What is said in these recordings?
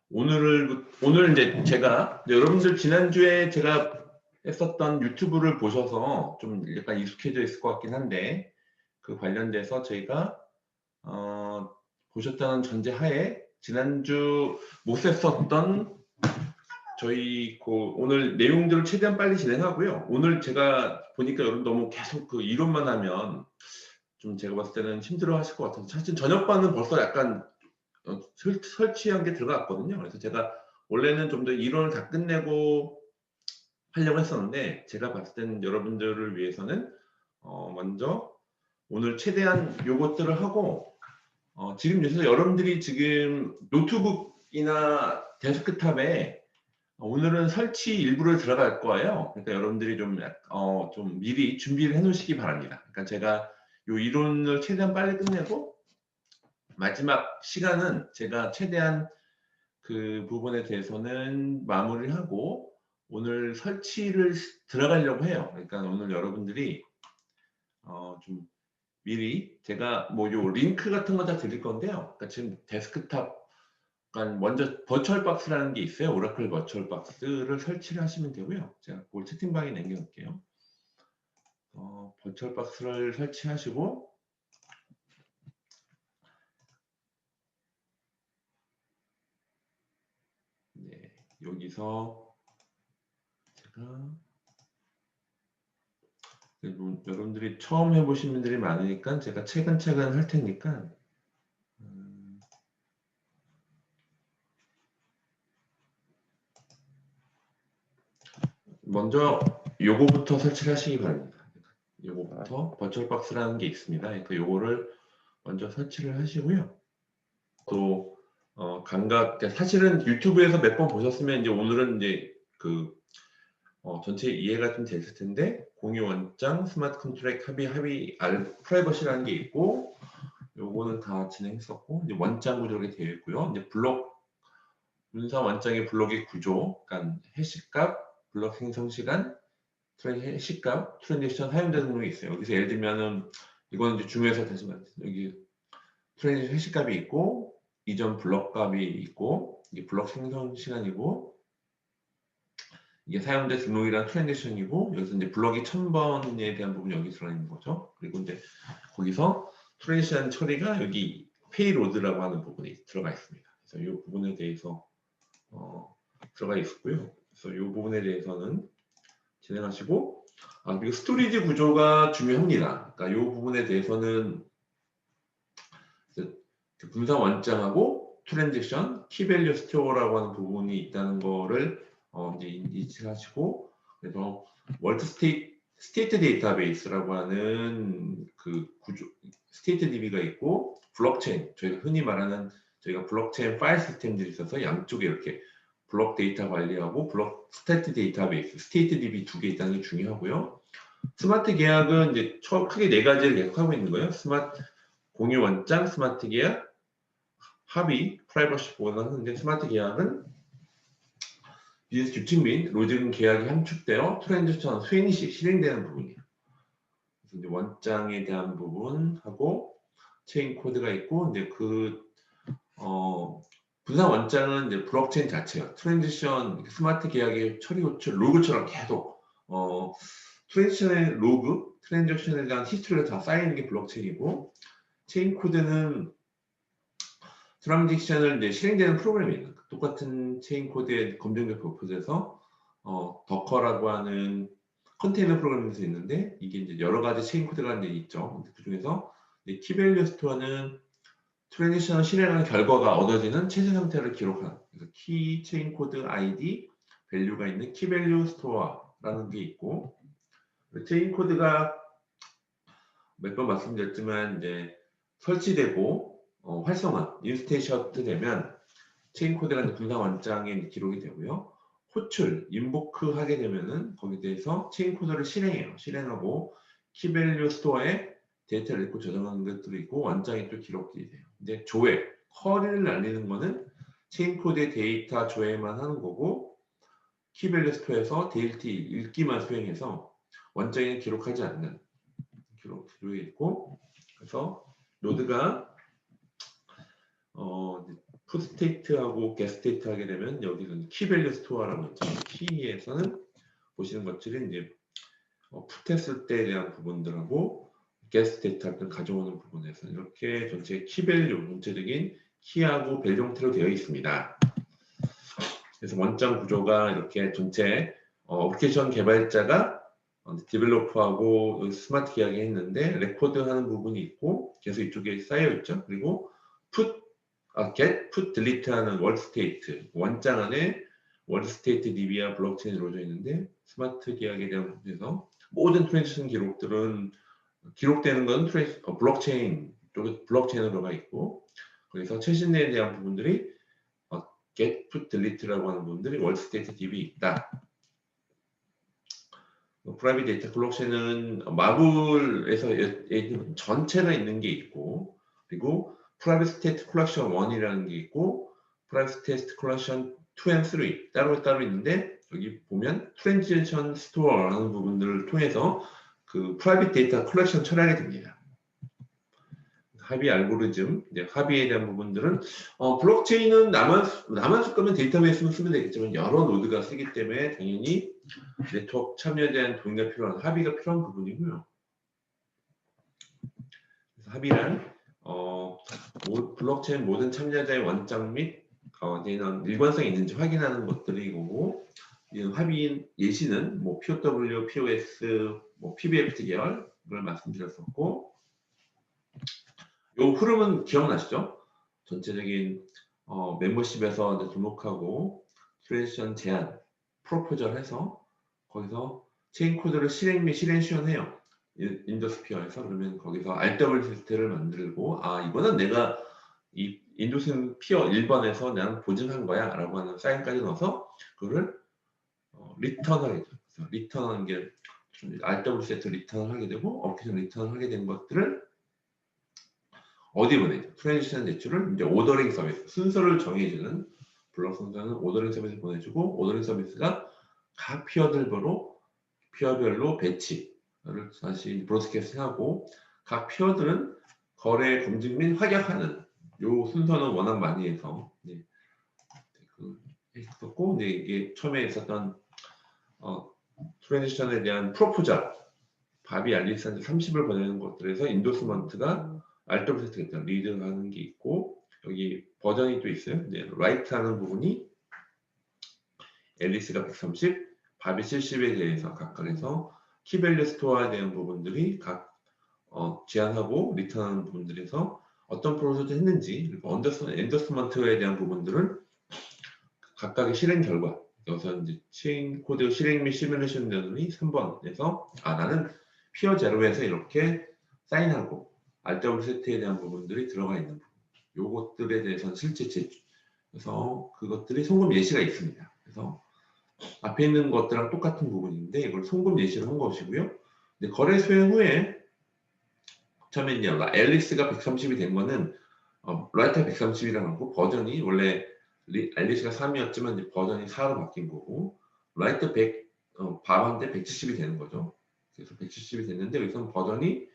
오늘 이제 제가 여러분들 지난주에 제가 했었던 유튜브를 보셔서 좀 약간 익숙해져 있을 것 같긴 한데, 그 관련돼서 저희가 보셨다는 전제하에 지난주 못 했었던 저희 오늘 내용들을 최대한 빨리 진행하고요. 오늘 제가 보니까 여러분 너무 계속 그 이론만 하면 좀 제가 봤을 때는 힘들어 하실 것 같아서, 사실 저녁반은 벌써 약간 설치한 게 들어갔거든요. 그래서 제가 원래는 좀 더 이론을 다 끝내고 하려고 했었는데, 제가 봤을 때는 여러분들을 위해서는 먼저 오늘 최대한 요것들을 하고, 지금 요새 여러분들이 지금 노트북이나 데스크탑에 오늘은 설치 일부를 들어갈 거예요. 그러니까 여러분들이 좀 미리 준비를 해 놓으시기 바랍니다. 그러니까 제가 요 이론을 최대한 빨리 끝내고 마지막 시간은 제가 최대한 그 부분에 대해서는 마무리를 하고 오늘 설치를 들어가려고 해요. 그러니까 오늘 여러분들이 좀 미리 제가 뭐 요 링크 같은 거 다 드릴 건데요. 그러니까 지금 데스크탑, 그러니까 먼저 버추얼 박스라는 게 있어요. 오라클 버추얼 박스를 설치를 하시면 되고요. 제가 그걸 채팅방에 남겨놓을게요. 버추얼 박스를 설치하시고, 네, 여기서 제가 여러분들이 처음 해보신 분들이 많으니까 제가 차근차근 할 테니까 먼저 요거부터 설치를 하시기 바랍니다. 요거부터 버추얼 박스라는 게 있습니다. 그러니까 요거를 먼저 설치를 하시고요. 또 감각, 사실은 유튜브에서 몇 번 보셨으면 이제 오늘은 이제 전체 이해가 좀 됐을 텐데, 공유 원장, 스마트 컨트랙 합의 프라이버시라는 게 있고, 요거는 다 진행했었고, 이제 원장 구조가 되어 있고요. 이제 분사 원장의 블록의 구조, 그러니까 해시값, 블록 생성 시간, 해시값, 트랜지션 사용자 등록이 있어요. 여기서 예를 들면은 이거는 이제 중요해서 다시 말해요. 여기 트랜지션 해시값이 있고, 이전 블록 값이 있고, 이게 블록 생성 시간이고, 이게 사용자 등록이랑 트랜지션이고, 여기서 이제 블록이 1000번에 대한 부분이 여기 들어 있는 거죠. 그리고 이제 거기서 트랜지션 처리가 여기 페이로드라고 하는 부분이 들어가 있습니다. 그래서 이 부분에 대해서 들어가 있고요. 그래서 이 부분에 대해서는 진행하시고, 그리고 스토리지 구조가 중요합니다. 그러니까 이 부분에 대해서는 분사 원장하고 트랜지션, 키밸류 스토어라고 하는 부분이 있다는 거를 이제 인지하시고, 그래서 월드 스테이트 데이터베이스라고 하는 그 구조, 스테이트 DB가 있고, 블록체인, 저희가 흔히 말하는 저희가 블록체인 파일 시스템들이 있어서 양쪽에 이렇게 블록 데이터 관리하고 블록 스테이트 데이터베이스, 스테이트 DB 두 개 있다는 게 중요하고요. 스마트 계약은 이제 크게 네 가지를 계속하고 있는 거예요. 공유 원장, 스마트 계약, 합의, 프라이버시 보호를 하는데, 스마트 계약은 비즈니스 규칙 및 로직은 계약이 함축되어 트랜지션 수행이 실행되는 부분이에요. 그래서 이제 원장에 대한 부분하고 체인 코드가 있고, 이제 분산 원장은 이제 블록체인 자체예요. 트랜지션 스마트 계약의 처리 호출 로그처럼 계속 트랜지션의 로그, 트랜지션에 대한 히스토리가 다 쌓이는 게 블록체인이고, 체인 코드는 트랜지션을 이제 실행되는 프로그램이에요. 똑같은 체인 코드의 검증적 퍼포즈에서 더커라고 하는 컨테이너 프로그램에서 있는데, 이게 이제 여러 가지 체인 코드가 이제 있죠. 그 중에서 키밸류 스토어는 트랜지션을 실행하는 결과가 얻어지는 최저 상태를 기록하는, 그래서 키 체인 코드 아이디 밸류가 있는 키밸류 스토어라는 게 있고, 체인 코드가 몇 번 말씀드렸지만 이제 설치되고 활성화, 인스테이션트 되면 체인 코드가 분산 원장에 기록이 되고요. 호출, 인보크 하게 되면은 거기에 대해서 체인 코드를 실행해요. 실행하고 키밸류 스토어에 데이터를 읽고 저장하는 것들이 있고, 원장에 또 기록이 돼요. 근데 조회, 쿼리를 날리는 거는 체인 코드의 데이터 조회만 하는 거고, 키밸류 스토어에서 데이터 읽기만 수행해서 원장에는 기록하지 않는 기록이 있고, 그래서 노드가 풋스테이트하고 겟스테이트 하게 되면 여기서는 키밸류 스토어라고 있죠. 키에서는 보시는 것들이 이제 풋했을 때에 대한 부분들하고 겟스테이트 할 때 가져오는 부분에서 이렇게 전체 키밸류, 전체적인 키하고 밸류 형태로 되어 있습니다. 그래서 원장 구조가 이렇게 전체 어플리케이션 개발자가 디벨로퍼하고 스마트 계약이 했는데 레코드하는 부분이 있고 계속 이쪽에 쌓여 있죠. 그리고 get, put, delete 하는 월드 스테이트 원장 안에 월드 스테이트 DB와 블록체인이 이루어져 있는데 스마트 계약에 대한 부분에서 모든 트랜지션 기록들은 기록되는 건 블록체인 쪽에 블록체인으로 들어가 있고 그래서 최신에 대한 부분들이 get, put, delete라고 하는 부분들이 월드 스테이트 DB에 있다. 프라이빗 데이터 블록체인은 마블에서 전체가 있는 게 있고 그리고 프라이빗 스테이트 컬렉션 1이라는 게 있고 프라이빗 스테이트 컬렉션 2 and 3 따로 있는데 여기 보면 트랜지션 스토어라는 부분들을 통해서 그 프라이빗 데이터 컬렉션 처리하게 됩니다. 합의 알고리즘, 합의에 대한 부분들은 블록체인은 나만 쓸 거면 데이터베이스만 쓰면 되겠지만 여러 노드가 쓰기 때문에 당연히 네트워크 참여에 대한 동의가 필요한 합의가 필요한 부분이고요. 그래서 합의란 블록체인 모든 참여자의 원장 및 일관성이 있는지 확인하는 것들이고 합의 예시는 뭐 POW, POS, 뭐 PBFT 계열을 말씀드렸었고 요 흐름은 기억나시죠? 전체적인 멤버십에서 이제 등록하고 트랜지션 제한, 프로포절 해서 거기서 체인 코드를 실행 및 실행 시연해요. 인더스피어에서 그러면 거기서 RWC를 만들고 이거는 내가 이 인도스피어 1번에서 나는 보증한 거야 라고 하는 사인까지 넣어서 그거를 리턴하게 되죠. 리턴하는 게 RWC 리턴을 하게 되고 어플리케이션 리턴을 하게 된 것들을 어디 보내죠? 트랜지션 대출을 이제 오더링 서비스, 순서를 정해주는 블록 순서는 오더링 서비스 보내주고 오더링 서비스가 각 피어별로 배치를 다시 브로드캐스팅하고 각 피어들은 거래 검증 및 확약하는 요 순서는 워낙 많이 해서 했었고 이게 처음에 있었던 트랜지션에 대한 프로포절 바비 알리스한테 30을 보내는 것들에서 인도스먼트가 RWC가 일단 리드하는 게 있고 여기 버전이 또 있어요. 라이트 하는 부분이 앨리스가 130, 바비 70에 대해서 각각에서 키밸류 스토어에 대한 부분들이 각 제한하고 리턴하는 부분들에서 어떤 프로세스 했는지 그리고 엔더스먼트에 대한 부분들은 각각의 실행 결과 여기서 이제 체인 코드 실행 및 시뮬레이션 내용이 3번에서 나는 피어 제로에서 이렇게 사인하고 RW 세트에 대한 부분들이 들어가 있는 부분. 요것들에 대해서는 실제 그래서 그것들이 송금 예시가 있습니다. 그래서 앞에 있는 것들랑 똑같은 부분인데 이걸 송금 예시로 한 것이고요. 근데 거래 수행 후에 처음에 이제 앨리스가 130이 된 거는 라이트가 130이라고 하고 버전이 원래 앨리스가 3이었지만 이제 버전이 4로 바뀐 거고 라이트 100 밥한테 170이 되는 거죠. 그래서 170이 됐는데 여기서는 버전이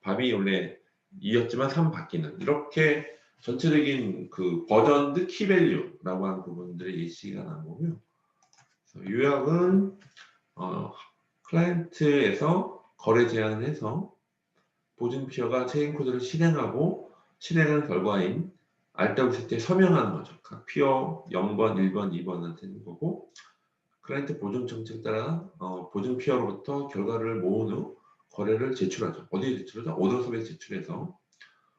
밥이 원래 2였지만 3 바뀌는 이렇게 전체적인 그 버전드 키밸류라고 하는 부분들의 예시가 나온 거고요. 요약은 클라이언트에서 거래 제안을 해서 보증 피어가 체인 코드를 실행하고 실행한 결과인 RWCT에 서명하는 거죠. 각 피어 0번, 1번, 2번한테 있는 거고 클라이언트 보증 정책에 따라 보증 피어로부터 결과를 모은 후 거래를 제출하죠. 어디에 제출하죠? 오더 서비스 제출해서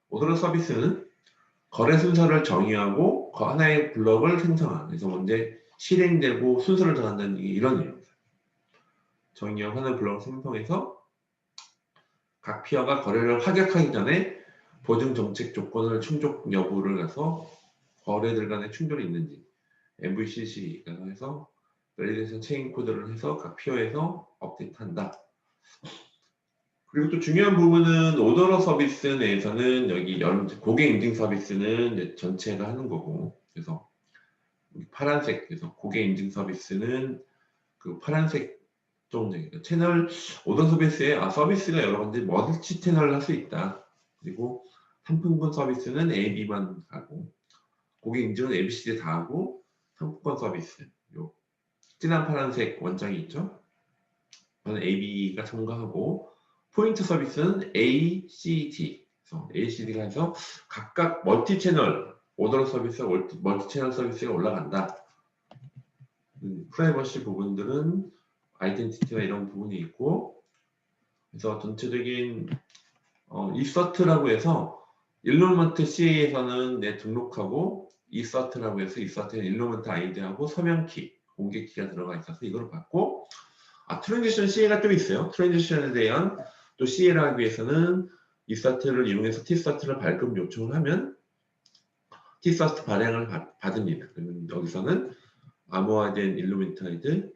오더 서비스는 거래 순서를 정의하고 그 하나의 블럭을 생성하는 그래서 먼저 실행되고 순서를 정한다는 이런 의미입니다. 정의하고 하나의 블럭을 생성해서 각 피어가 거래를 확약하기 전에 보증 정책 조건을 충족 여부를 해서 거래들 간의 충돌이 있는지 MVCC가 해서 밸리데이션 체인 코드를 해서 각 피어에서 업데이트한다. 그리고 또 중요한 부분은 오더러 서비스 내에서는 여기 고객 인증 서비스는 이제 전체가 하는 거고 그래서 파란색 그래서 고객 인증 서비스는 그 파란색 쪽 채널 오더 서비스에 서비스가 여러 가지 멀티 채널을 할 수 있다. 그리고 상품군 서비스는 A, B만 하고 고객 인증은 ABCD 다 하고 상품권 서비스. 요 진한 파란색 원장이 있죠. 저는 AB가 첨가하고 포인트 서비스는 A, C, D. 그래서 A, C, D가 해서 각각 멀티 채널 오더 서비스, 멀티 채널 서비스가 올라간다. 프라이버시 부분들은 아이덴티티나 이런 부분이 있고, 그래서 전체적인 이서트라고 해서 일루먼트 CA에서는 내 등록하고 이서트라고 해서 이서트에 일루먼트 아이디하고 서명키, 공개키가 들어가 있어서 이걸 받고, 트랜지션 CA가 또 있어요. 트랜지션에 대한 또 CA를 하기 위해서는 이서트를 이용해서 T서트를 발급 요청을 하면 T서트 발행을 받습니다. 그러면 여기서는 암호화된 일루멘타이드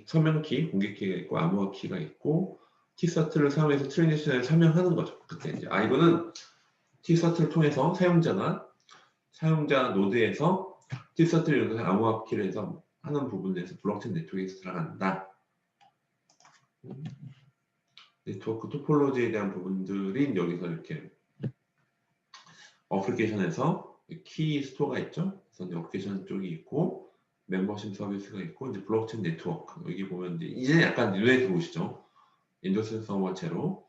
서명키, 공개키가 있고 암호화키가 있고 T서트를 사용해서 트랜지션에 서명하는 거죠. 그때 이제 이거는 T서트를 통해서 사용자 노드에서 T서트를 이용해서 암호화키를 해서 하는 부분에서 블록체인 네트워크에서 들어간다. 네트워크 토폴로지에 대한 부분들이 여기서 이렇게 어플리케이션에서 키 스토어가 있죠. 그래서 어플리케이션 쪽이 있고 멤버십 서비스가 있고 이제 블록체인 네트워크 여기 보면 이제 약간 눈에 들어오시죠. 인더스트리 서버체로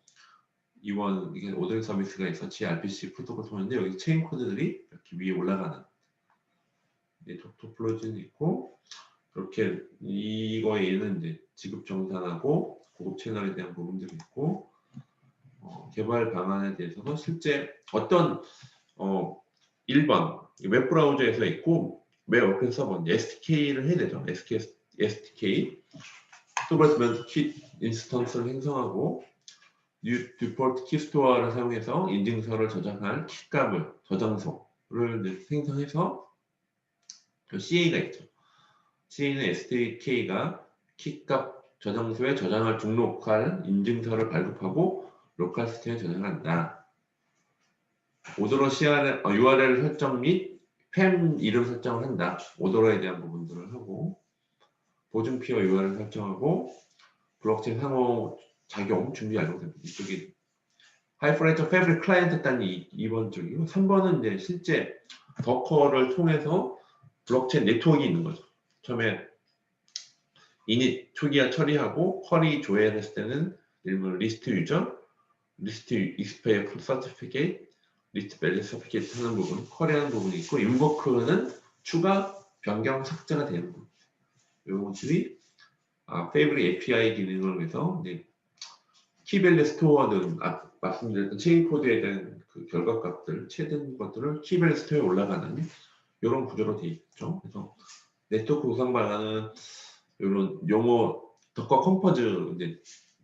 이원 이게 오더링 서비스가 있어 gRPC 프로토콜 통하는데 여기 체인 코드들이 이렇게 위에 올라가는 네트워크 토폴로지는 있고 이렇게 이거에는 이제 지급 정산하고 고급 채널에 대한 부분들이 있고 개발 방안에 대해서도 실제 어떤 1번 웹브라우저에서 있고 웹 어플 서버 SDK를 해야 되죠. SDK 스토어에서 키 인스턴스를 생성하고 디폴트 키 스토어를 사용해서 인증서를 저장할 키값을 저장소를 생성해서 CA가 있죠. CA는 SDK가 키값 저장소에 저장할 등록할 인증서를 발급하고 로컬 시스템에 저장한다. 오더러 URL 설정 및 팸 이름 설정을 한다. 오더러에 대한 부분들을 하고 보증피어 URL 설정하고 블록체인 상호 작용 준비 완료됩니다. 이쪽이 하이퍼레이저 패브릭 클라이언트 단위 2번 쪽이고 3번은 이제 실제 더커를 통해서 블록체인 네트워크가 있는 거죠. 처음에 이닛 초기화 처리하고 쿼리 조회했을 때는 일본 리스트 유저, 리스트 익스페어 서티피케이트, 리스트 밸리스 서티피케이트 하는 부분, 쿼리하는 부분이 있고 인버크는 추가, 변경, 삭제가 되는 부분. 이것들이 페이브릭 API 기능을 위해서 키밸류 스토어는 말씀드렸던 체인 코드에 대한 그 결과값들, 최대 것들을 키밸류 스토어에 올라가는 이런 구조로 되어 있죠. 그래서 네트워크 구성 방안은 이런 용어 더커 컴포즈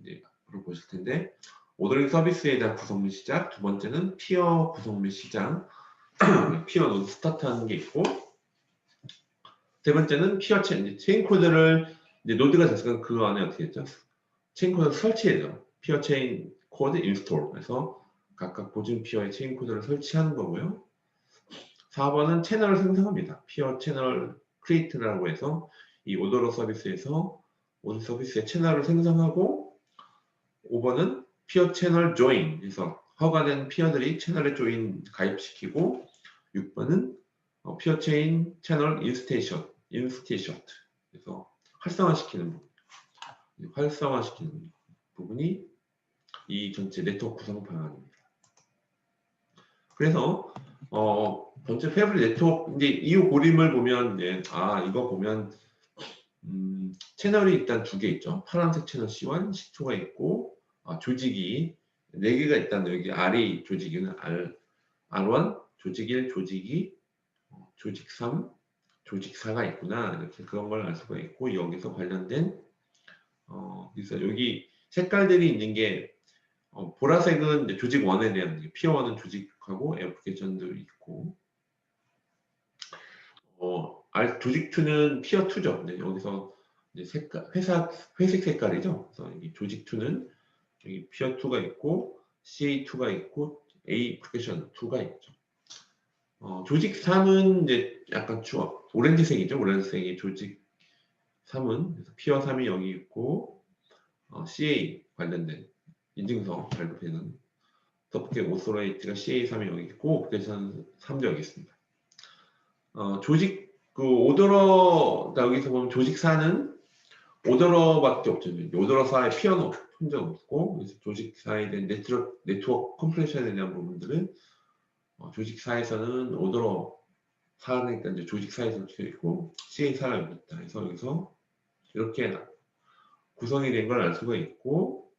이제로 보실 텐데 오더링 서비스에 대한 구성 및 시작, 두 번째는 피어 구성 및 시작, 피어 노드 스타트하는 게 있고 세 번째는 피어 체인 코드를 이제 노드가 됐으면 그 안에 어떻게 했죠? 체인 코드를 설치해요. 피어 체인 코드 인스톨 그래서 각각 보증 피어의 체인 코드를 설치하는 거고요. 4번은 채널을 생성합니다. 피어 채널 크리에이트라고 해서 이 오더러 서비스에서 오더 서비스의 채널을 생성하고 5번은 피어 채널 조인 그래서 허가된 피어들이 채널에 조인 가입시키고 6번은 피어 체인 채널 인스테이션 그래서 활성화시키는 부분이 이 전체 네트워크 구성 방안입니다. 그래서 전체 패브릭 네트워크 이제 이후 고림을 보면 이제 이거 보면 채널이 일단 두 개 있죠. 파란색 채널 C1, C2가 있고 조직이 4개가 일단 여기 RA 조직은 R1, 조직 1, 조직 2, 조직 3, 조직 4가 있구나 이렇게 그런 걸 알 수가 있고 여기서 관련된 그래서 여기 색깔들이 있는 게 보라색은 이제 조직 1에 대한 피어 1은 조직하고 애플리케이션도 있고 조직 2는 피어 2죠. 네, 여기서 이제 색깔 회색 색깔이죠. 그래서 이 조직 2는 여기 피어 2가 있고 CA2가 있고 애플리케이션 2가 있죠. 조직 3은 이제 약간 오렌지색이죠. 오렌지색이 조직 3은 그래서 피어 3이 여기 있고 CA 관련된 인증서 발급되는 서포팅 오소라이트가 CA3이 여기 있고 오퍼레이션 3도 여기 있습니다. 조직 그 오더러 여기서 보면 조직사는 오더러밖에 없죠. 오더러사의 피어노 혼자 없고, 그래서 조직사에 대한 네트워크 컴프레션에 대한 부분들은 조직사에서는 오더러 사니까 이제 조직사에서 있고 CA사가 여기 있다. 그래서 여기서 이렇게 구성이 된 걸 알 수가 있고,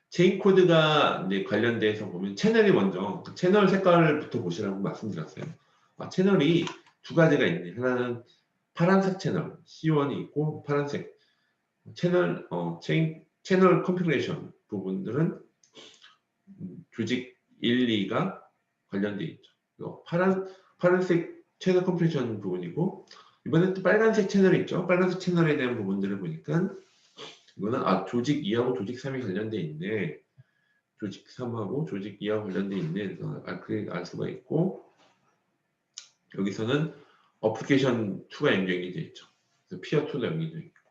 체인 코드가 이제 관련돼서 보면 채널이 먼저 채널 색깔부터 보시라고 말씀드렸어요. 채널이 두 가지가 있네. 하나는 파란색 채널 C1이 있고, 파란색 채널 채널 컨피그레이션 부분들은 조직 1, 2가 관련돼 있죠. 파란색 채널 컨피그레이션 부분이고, 이번에 또 빨간색 채널이 있죠. 빨간색 채널에 대한 부분들을 보니까 이거는 조직 2하고 조직 3이 관련돼 있네. 조직 3하고 조직 2하고 관련돼 있네. 그래서 알 수가 있고, 여기서는 어플리케이션 2가 연결이 돼 있죠. 그래서 피어 2도 연결돼 있고,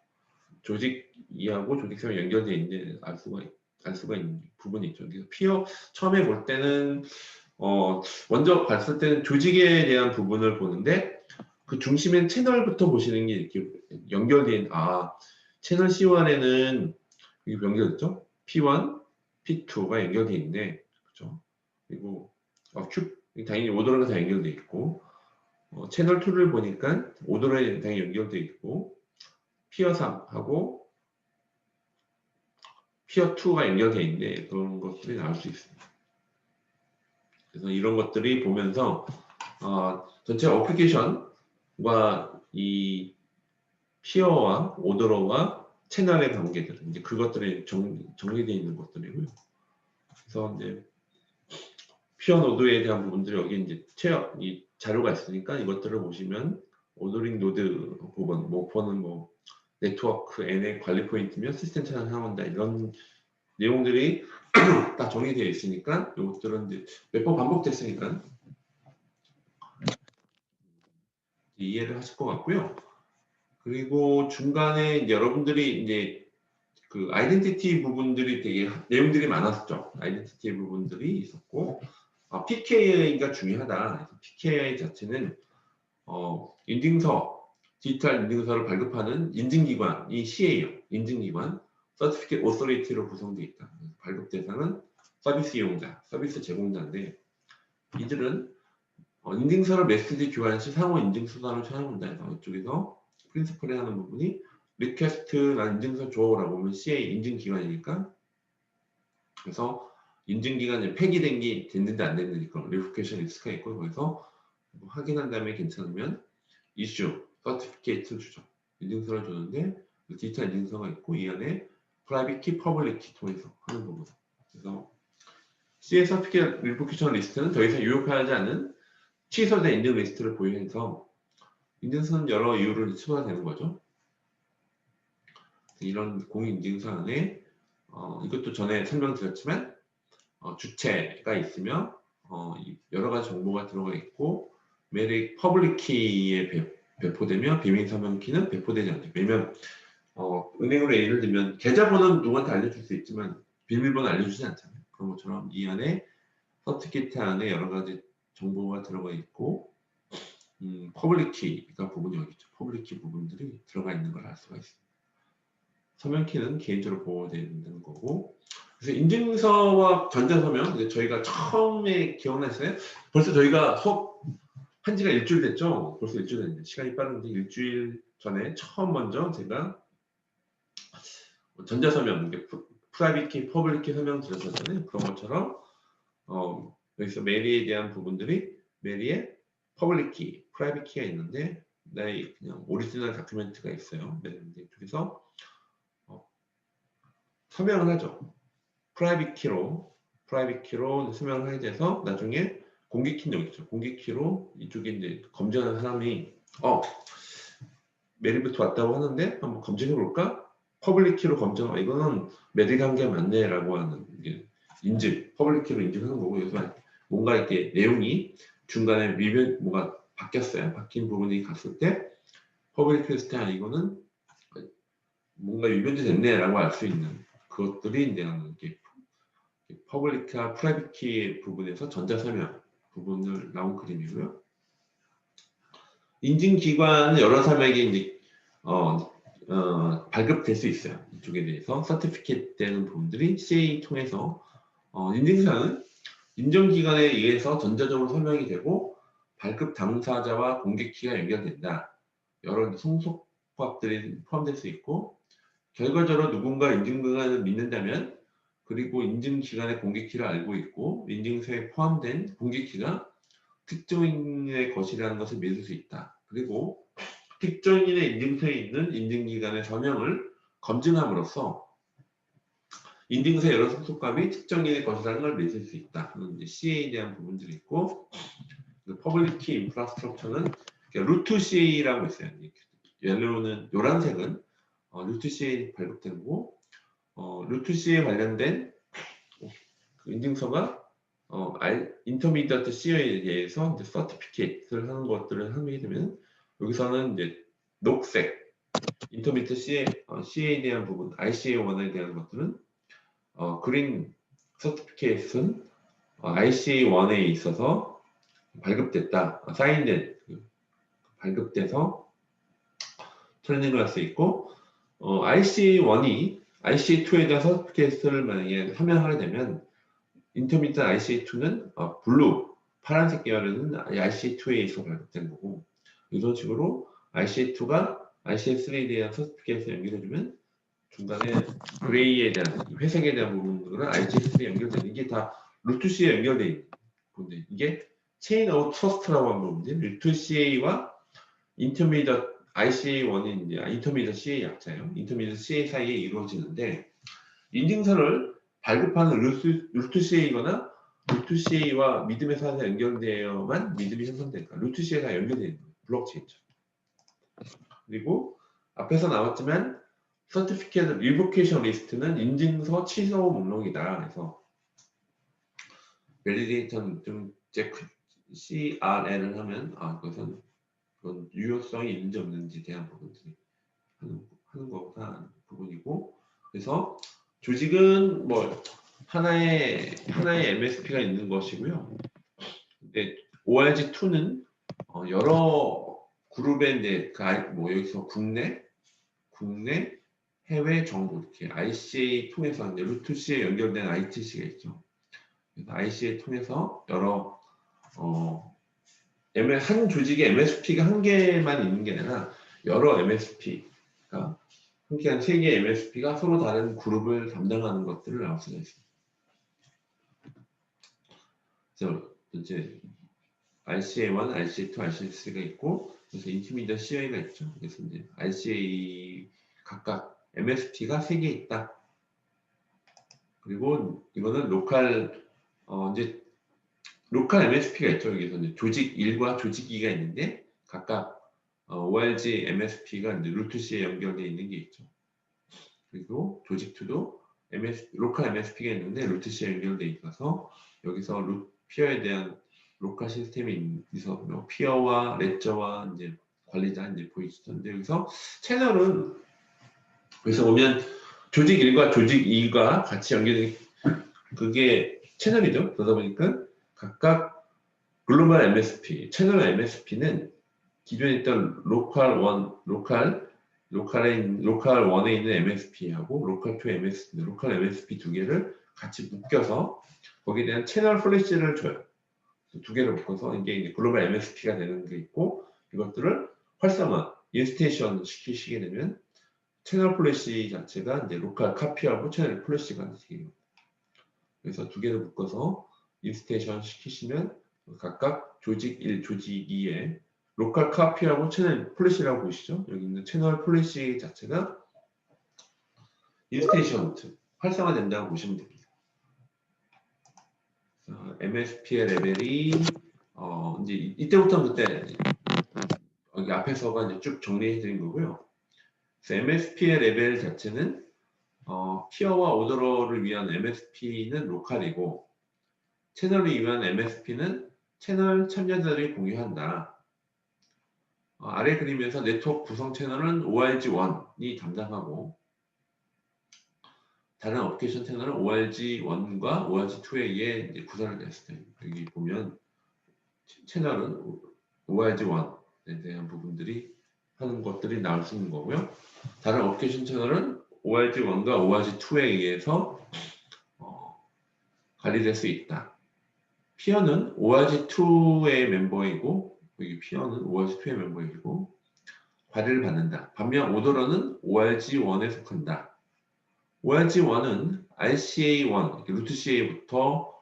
조직 2하고 조직 3이 연결돼 있는 알 수가 있는 부분이 있죠. 그래서 피어 처음에 볼 때는 먼저 봤을 때는 조직에 대한 부분을 보는데, 그 중심엔 채널부터 보시는 게 이렇게 연결된, 채널 C1에는 이게 연결됐죠? P1, P2가 연결돼 있네. 그죠? 그리고 당연히 오더러가 다 연결돼 있고, 채널 2를 보니까 오더러에 당연히 연결돼 있고, 피어 3하고 피어 2가 연결돼 있네. 그런 것들이 나올 수 있습니다. 그래서 이런 것들이 보면서 전체 어플리케이션과 이 피어와 오더러와 채널의 관계들, 이제 그것들이 정리되어 있는 것들이고요. 그래서 이제 피어 노드에 대한 부분들이 여기 이제 이 자료가 있으니까 이것들을 보시면 오더링 노드 부분, 목표는 네트워크 N의 관리 포인트며 시스템 채널 사용한다, 이런 내용들이 다 정리되어 있으니까 이것들은 이제 몇 번 반복됐으니까 이해를 하실 것 같고요. 그리고 중간에 이제 여러분들이 이제 그 아이덴티티 부분들이 되게 내용들이 많았죠. 아이덴티티 부분들이 있었고, PKI가 중요하다. 그래서 PKI 자체는 인증서, 디지털 인증서를 발급하는 인증기관이 C예요. 인증기관, Certificate Authority로 구성되어 있다. 발급 대상은 서비스 이용자, 서비스 제공자인데, 이들은 인증서를 메시지 교환 시 상호 인증 수단을 사용한다 해서 이쪽에서 프린시플에 하는 부분이 리퀘스트 난 인증서 줘라고 하면 CA 인증기관이니까, 그래서 인증기간이 폐기된 게 됐는지 안 됐는지 그런 리피케이션 리스크가 있고, 거기서 확인한 다음에 괜찮으면 이슈, 서티피케이트를 주죠. 인증서를 주는데 디지털 인증서가 있고, 이 안에 프라이빗 키, 퍼블릭 키 통해서 하는 부분. 그래서 CA 서티피케이트 리피케이션 리스트는 더 이상 유효하지 않은 취소된 인증 리스트를 보유해서 인증서는 여러 이유로 취소가 되는 거죠. 이런 공인인증서 안에 이것도 전에 설명드렸지만 주체가 있으면 여러 가지 정보가 들어가 있고, 매일 퍼블릭 키에 배포되면 비밀 서명 키는 배포되지 않죠. 왜냐면 은행으로 예를 들면 계좌번호는 누구한테 알려줄 수 있지만 비밀번호 알려주지 않잖아요. 그런 것처럼 이 안에 서티피케이트 안에 여러 가지 정보가 들어가 있고, 퍼블릭 키가 부분이 여기 있죠. 퍼블릭 키 부분들이 들어가 있는 걸 알 수가 있습니다. 서명 키는 개인적으로 보호되는 거고, 그래서 인증서와 전자서명, 저희가 처음에 기억나시나요? 벌써 저희가 수업 한 지가 일주일 됐죠? 벌써 일주일 됐는데, 시간이 빠른데 일주일 전에 처음 먼저 제가 전자서명, 프라이빗 키, 퍼블릭 키 설명 드렸었잖아요. 그런 것처럼 여기서 메리에 대한 부분들이 메리의 퍼블릭 키, 프라이빗 키가 있는데, 나의 그냥 오리지널 다큐멘트가 있어요. 그래서 서명을 하죠. 프라이빗 키로 서명을 하게 돼서 나중에 공개 키는 여기 있죠. 공개 키로 이쪽에 이제 검증하는 사람이 메리부터 왔다고 하는데 한번 검증해 볼까? 퍼블릭 키로 검증, 이거는 메리가 한 게 맞네라고 하는 인증, 퍼블릭 키로 인증하는 거고, 그래서 뭔가 이렇게 내용이 중간에 뭐가 바뀌었어요. 바뀐 부분이 갔을 때 퍼블릭 키였을 때 이거는 뭔가 유변지 됐네라고 알 수 있는 그것들이 이제 퍼블릭 키와 프라이빗 키 부분에서 전자서명 부분을 나온 그림이고요. 인증기관은 여러 사람에게 이제 발급될 수 있어요. 이쪽에 대해서 서티피케이트 되는 부분들이 CA 통해서 인증서는 인정기관에 의해서 전자적으로 설명이 되고 발급 당사자와 공개키가 연결된다. 여러 송속법들이 포함될 수 있고 결과적으로 누군가 인증기관을 믿는다면 그리고 인증기관의 공개키를 알고 있고 인증서에 포함된 공개키가 특정인의 것이라는 것을 믿을 수 있다. 그리고 특정인의 인증서에 있는 인증기관의 서명을 검증함으로써 인증서의 여러 속속감이 특정인의 것이라는 걸 믿을 수 있다. 이제 CA에 대한 부분들이 있고 퍼블릭 키 인프라스트럭처는 루트 CA라고 있어요. 옐로우는 노란색은 루트 CA 발급되는 거고 루트 CA 관련된 그 인증서가 인터미디어트 CA에 대해서 이제 서티피케이트를 하는 것들을 하게 되면 여기서는 이제 녹색 인터미디어트 CA에 대한 부분, ICA1에 대한 것들은 그린 서티피케이트는 ICA1에 있어서 발급됐다, 사인된 발급돼서 트레이닝을 할 수 있고 ICA1이 ICA2에 대한 서티피케이트를 만약에 서명하게 되면 인터미디어트 ICA2는 블루, 파란색 계열은 ICA2에 있어 발급된 거고 이런 식으로 ICA2가 ICA3에 대한 서티피케이트에 연결해주면 중간에 그레이에 대한 회색에 대한 부분들은 ICA3에 연결되는 게 다 루트-C에 연결되어 있는 부분들. 이게 체인 오브 트러스트라고 하는 부분인데 루트-CA와 인터미디어트 ICA1인 이제 인터미디어트 CA 약자예요. 인터미디어트 CA 사이에 이루어지는데 인증서를 발급하는 루트-CA거나 루트-CA와 믿음의 사에서 연결되어야만 믿음이 형성되니까 루트-CA가 연결되어 있는 거예요. 블록체인처럼. 그리고 앞에서 나왔지만 서티피케이트 리보케이션 리스트는 인증서 취소 목록이다. 그래서 밸리데이션 좀 체크 CRN을 하면 그것은 그건 유효성이 있는지 없는지 대한 부분들이 하는 거다 부분이고 그래서 조직은 뭐 하나의 MSP가 있는 것이고요. 근데 ORG2는 여러 그룹의 이제 뭐 여기서 국내 해외 정보 이렇게 ICA 통해서 이제 루트-C에 연결된 ITC가 있죠. 그래서 ICA 통해서 여러 한 조직의 MSP가 한 개만 있는 게 아니라 여러 MSP가 함께한 세 개의 MSP가 서로 다른 그룹을 담당하는 것들을 알 수가 있습니다. 그래서 이제 RCA1, RCA2, RCA3가 있고 그래서 인터미디어트 CA가 있죠. 그래서 이제 RCA 각각 MSP가 3개 있다. 그리고 이거는 이제 로컬 MSP가 있죠. 여기서 이제 조직 1과 조직 2가 있는데 각각 ORG MSP가 이제 루트-C에 연결되어 있는 게 있죠. 그리고 조직 2도 로컬 MSP가 있는데 루트-C에 연결되어 있어서 여기서 피어에 대한 로컬 시스템이 있어서 피어와 레저와 이제 관리자 이제 보이시죠. 근데 여기서 채널은 여기서 보면 조직 1과 조직 2가 같이 연결된 그게 채널이죠. 그러다 보니까 각각 글로벌 MSP, 채널 MSP는 기존에 있던 로컬 1에 있는 MSP하고 로컬 2 MSP, 로컬 MSP 두 개를 같이 묶여서 거기에 대한 채널 플래시를 줘요. 두 개를 묶어서 이게 글로벌 MSP가 되는 게 있고 이것들을 활성화, 인스테이션 시키시게 되면 채널 플래시 자체가 이제 로컬 카피하고 채널 플래시가 되게 그래서 두 개를 묶어서 인스테이션 시키시면 각각 조직 1, 조직 2에 로컬 카피하고 채널 플래시라고 보시죠. 여기 있는 채널 플래시 자체가 인스테이션 활성화된다고 보시면 됩니다. MSP의 레벨이 이제 이때부터는 그때 여기 앞에서가 이제 쭉 정리해 드린 거고요. 그래서 MSP의 레벨 자체는 피어와 오더러를 위한 MSP는 로컬이고 채널을 위한 MSP는 채널 참여자들이 공유한다. 아래 그림에서 네트워크 구성 채널은 ORG1이 담당하고 다른 어플리케이션 채널은 ORG1과 ORG2에 의해 이제 구성이 됐어요. 여기 보면 채널은 ORG1, 대한 부분들이 하는 것들이 나올 수 있는 거고요. 다른 어플리케이션 채널은 ORG1과 ORG2에 의해서 관리될 수 있다. 피어는 ORG2의 멤버이고, 여기 피어는 ORG2의 멤버이고 관리를 받는다. 반면 오더러는 ORG1에 속한다. ORG1은 RCA1, 루트 CA부터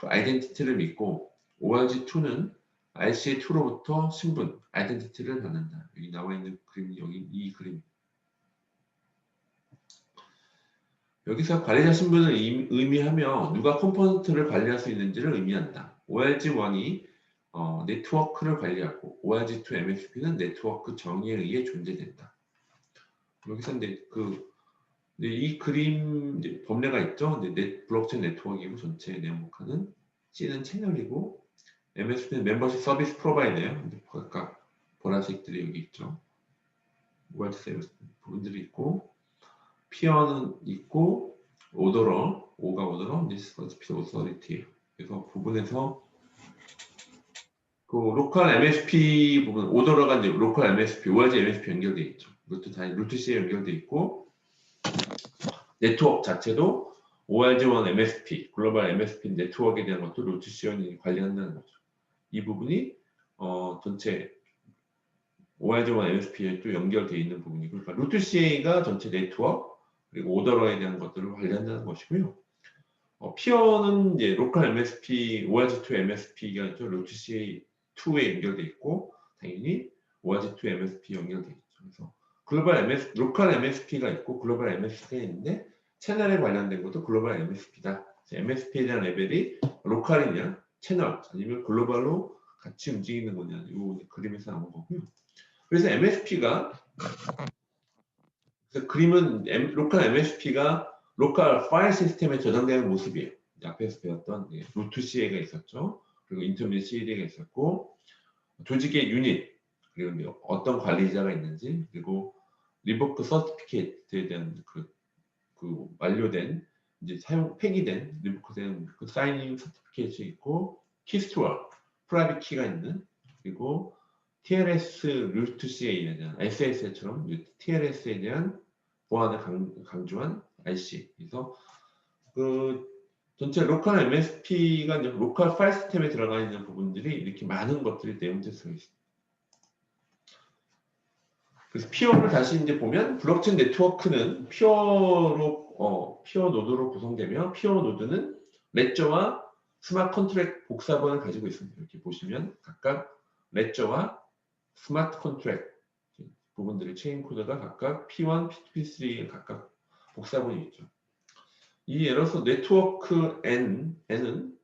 아이덴티티를 믿고, ORG2는 RCA2로부터 신분, 아이덴티티를 받는다. 여기 나와 있는 그림이 여기 이 그림. 여기서 관리자 신분을 의미하며 누가 컴포넌트를 관리할 수 있는지를 의미한다. ORG1이 네트워크를 관리하고 ORG2 MSP는 네트워크 정의에 의해 존재된다. 여기서 이제 이 그림 이제 범례가 있죠. 블록체인 네트워크이고 전체 네모카는 C는 채널이고 MSP는 멤버십 서비스 프로바이더예요. 각각 보라색들이 여기 있죠. ORG 서비스 부분들이 있고 피어는 있고 오더러, O가 오더러, 리스퍼스피 오서리티. 그래서 부분에서 그 로컬 MSP 부분, 오더러가 이제 로컬 MSP, ORG MSP 연결돼 있죠. 이것도 다 루트 C에 연결돼 있고 네트워크 자체도 ORG1 MSP, 글로벌 MSP 네트워크에 대한 것도 루트 C이 관리한다는 거죠. 이 부분이 전체 ORG1 MSP에 또 연결되어 있는 부분이고, 그러니까 루트 CA가 전체 네트워크 그리고 오더러에 대한 것들을 관리한다는 것이고요. 피어는 이제 로컬 MSP, ORG2 MSP가 있죠. 루트 CA2에 연결돼 있고, 당연히 ORG2 MSP 연결돼 있죠. 그래서 로컬 MSP가 있고 글로벌 MSP가 있는데 채널에 관련된 것도 글로벌 MSP다. MSP에 대한 레벨이 로컬이냐, 채널 아니면 글로벌로 같이 움직이는 거냐, 이 그림에서 나온 거고요. 그래서 MSP가 그림은 로컬 MSP가 로컬 파일 시스템에 저장되는 모습이에요. 앞에서 배웠던 루트 CA가 있었죠. 그리고 인터미디엇 CA가 있었고, 조직의 유닛, 그리고 어떤 관리자가 있는지, 그리고 리버크 서티피케이트에 대한 그 완료된 이제 폐기된 리버크된 그 사이닝 서티피케이트 있고, 키스토어 프라이빗 키가 있는, 그리고 TLS 루트 CA에 대한 SSL처럼 TLS에 대한 보안을 강조한 IC. 그래서 전체 로컬 MSP가 이제 로컬 파일 시스템에 들어가 있는 부분들이 이렇게 많은 것들이 내용되어 있습니다. 그래서 피어를 다시 이제 보면 블록체인 네트워크는 피어 노드로 구성되며 피어 노드는 레저와 스마트 컨트랙트 복사본을 가지고 있습니다. 이렇게 보시면 각각 레저와 스마트 컨트랙트 부분들의 체인 코드가 각각 P1, P2, P3 각각 복사본이 있죠. 예로서 네트워크 N은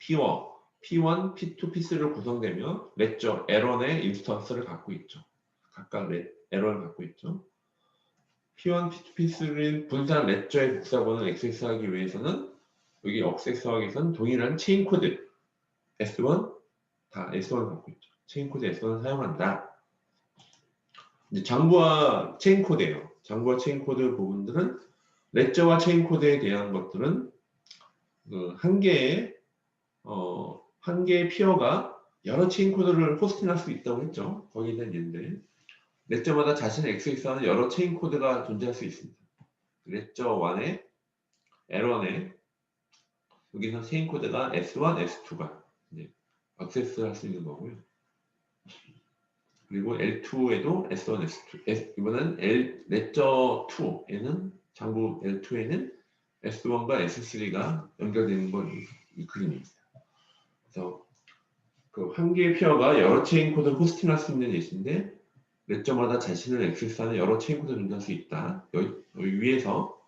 P1, P2, P3로 구성되며 레저 L1의 인스턴스를 갖고 있죠. 각각 L1을 갖고 있죠. P1, P2, P3를 분산 레저의 복사본을 액세스하기 위해서는 여기 액세스하기 위해서는 동일한 체인 코드 S1 다 S1을 갖고 있죠. 체인 코드 S1을 사용한다. 이제 장부와 체인 코드예요. 장부와 체인 코드 부분들은 레저와 체인 코드에 대한 것들은 한 개의 피어가 여러 체인 코드를 호스팅할 수 있다고 했죠. 거기에 대한 예인데 레저마다 자신의 액세스하는 여러 체인 코드가 존재할 수 있습니다. 레저 1에 L1에 여기서 체인 코드가 S1, S2가 액세스할 수 있는 거고요. 그리고 L2에도 S1, S2, 이번엔 레저 2에는 장부 L2에는 S1과 S3가 연결되는 건 이 그림입니다. 그래서 한 개의 피어가 여러 체인 코드를 호스팅할 수 있는 예시인데 레저마다 자신을 액세스하는 여러 체인 코드를 존재할 수 있다. 여기 위에서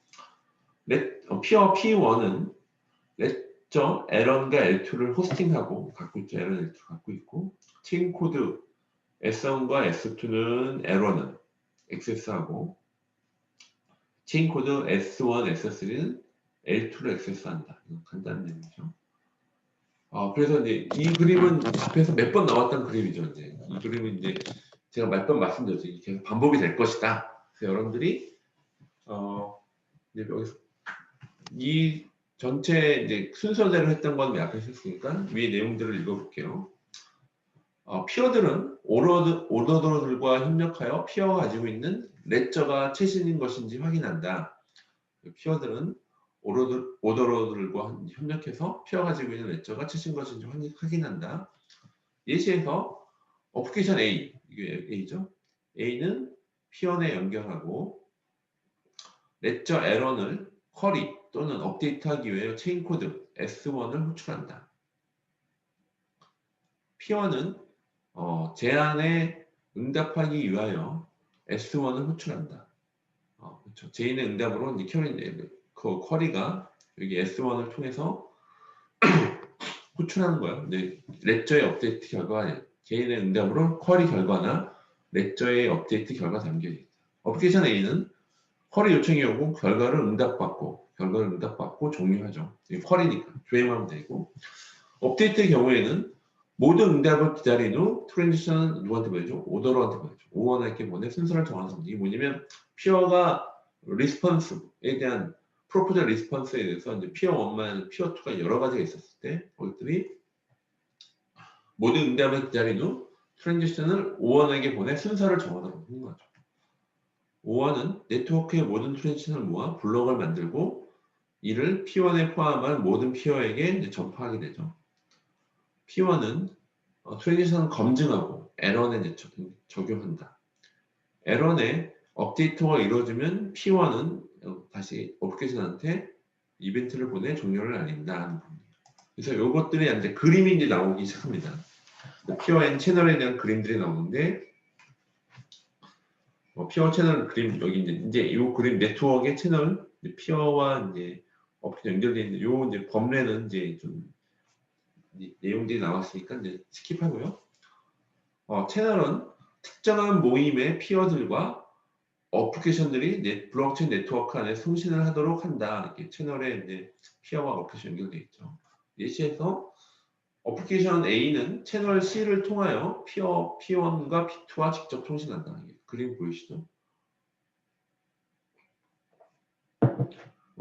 피어 P1은 레저 L1과 L2를 호스팅하고 갖고 있죠. L1, L2 갖고 있고 체인 코드 S1과 S2는 L1은 액세스하고 체인 코드 S1, S3는 L2를 액세스한다. 이거 간단한 내용이죠. 그래서 이제 이 그림은 앞에서 몇 번 나왔던 그림이죠. 이제 이 그림은 이제 제가 몇 번 말씀드렸죠. 계속 반복이 될 것이다. 그래서 여러분들이 이제 여기서 이 전체 이제 순서대로 했던 건 앞에 있었으니까 위에 내용들을 읽어볼게요. 피어들은 오더들과 협력하여 피어가 가지고 있는 레저가 최신인 것인지 확인한다. 피어들은 오더들과 협력해서 피어가 가지고 있는 레저가 최신 것인지 확인한다. 예시에서 어플리케이션 A, 이게 A죠. A는 피어에 연결하고 레저 에런을 쿼리 또는 업데이트하기 위해 체인 코드 S1을 호출한다. 피어는 제안에 응답하기 위하여 S1을 호출한다. 그렇죠. 제인의 응답으로 이제 쿼리가 여기 S1을 통해서 호출하는 거예요. 근데 레저의 업데이트 결과, 개인의 응답으로 쿼리 결과나 레저의 업데이트 결과 담겨있다. 어플리케이션 A는 쿼리 요청이 오고 결과를 응답받고 종료하죠. 쿼리니까 조회하면 되고, 업데이트의 경우에는 모든 응답을 기다린 후 트랜지션은 누구한테 보내죠? 오더러한테 보내죠. 오원에게 보내 순서를 정하는 겁니다. 이게 뭐냐면 피어가 리스폰스에 대한 프로포절 리스폰스에 대해서 이제 피어 1만, 피어 2가 여러 가지가 있었을 때 거기들이 모든 응답을 기다린 후 트랜지션을 오원에게 보내 순서를 정하는 거죠. 오원은 네트워크의 모든 트랜지션을 모아 블록을 만들고 이를 P1에 포함한 모든 피어에게 이제 전파하게 되죠. P1은 트랜지션을 검증하고 에런에 적용한다. 에런에 업데이트가 이루어지면 P1은 다시 어플리케이션한테 이벤트를 보내 종료를 알린다. 그래서 이것들이 이제 그림이 이제 나오기 시작합니다. 피어 채널에 대한 그림들이 나오는데, 피어 채널 그림 여기 이제 이 그림 네트워크의 채널 피어와 이제 어플리케이션 연결되어 있는 요 이제 범례는 이제 좀 내용들이 나왔으니까 이제 스킵하고요. 채널은 특정한 모임의 피어들과 어플리케이션들이 블록체인 네트워크 안에 송신을 하도록 한다. 이렇게 채널에 이제 피어와 어플리케이션 연결되어 있죠. 예시에서 어플리케이션 A는 채널 C를 통하여 피어 P1과 P2와 직접 통신한다. 그림 보이시죠?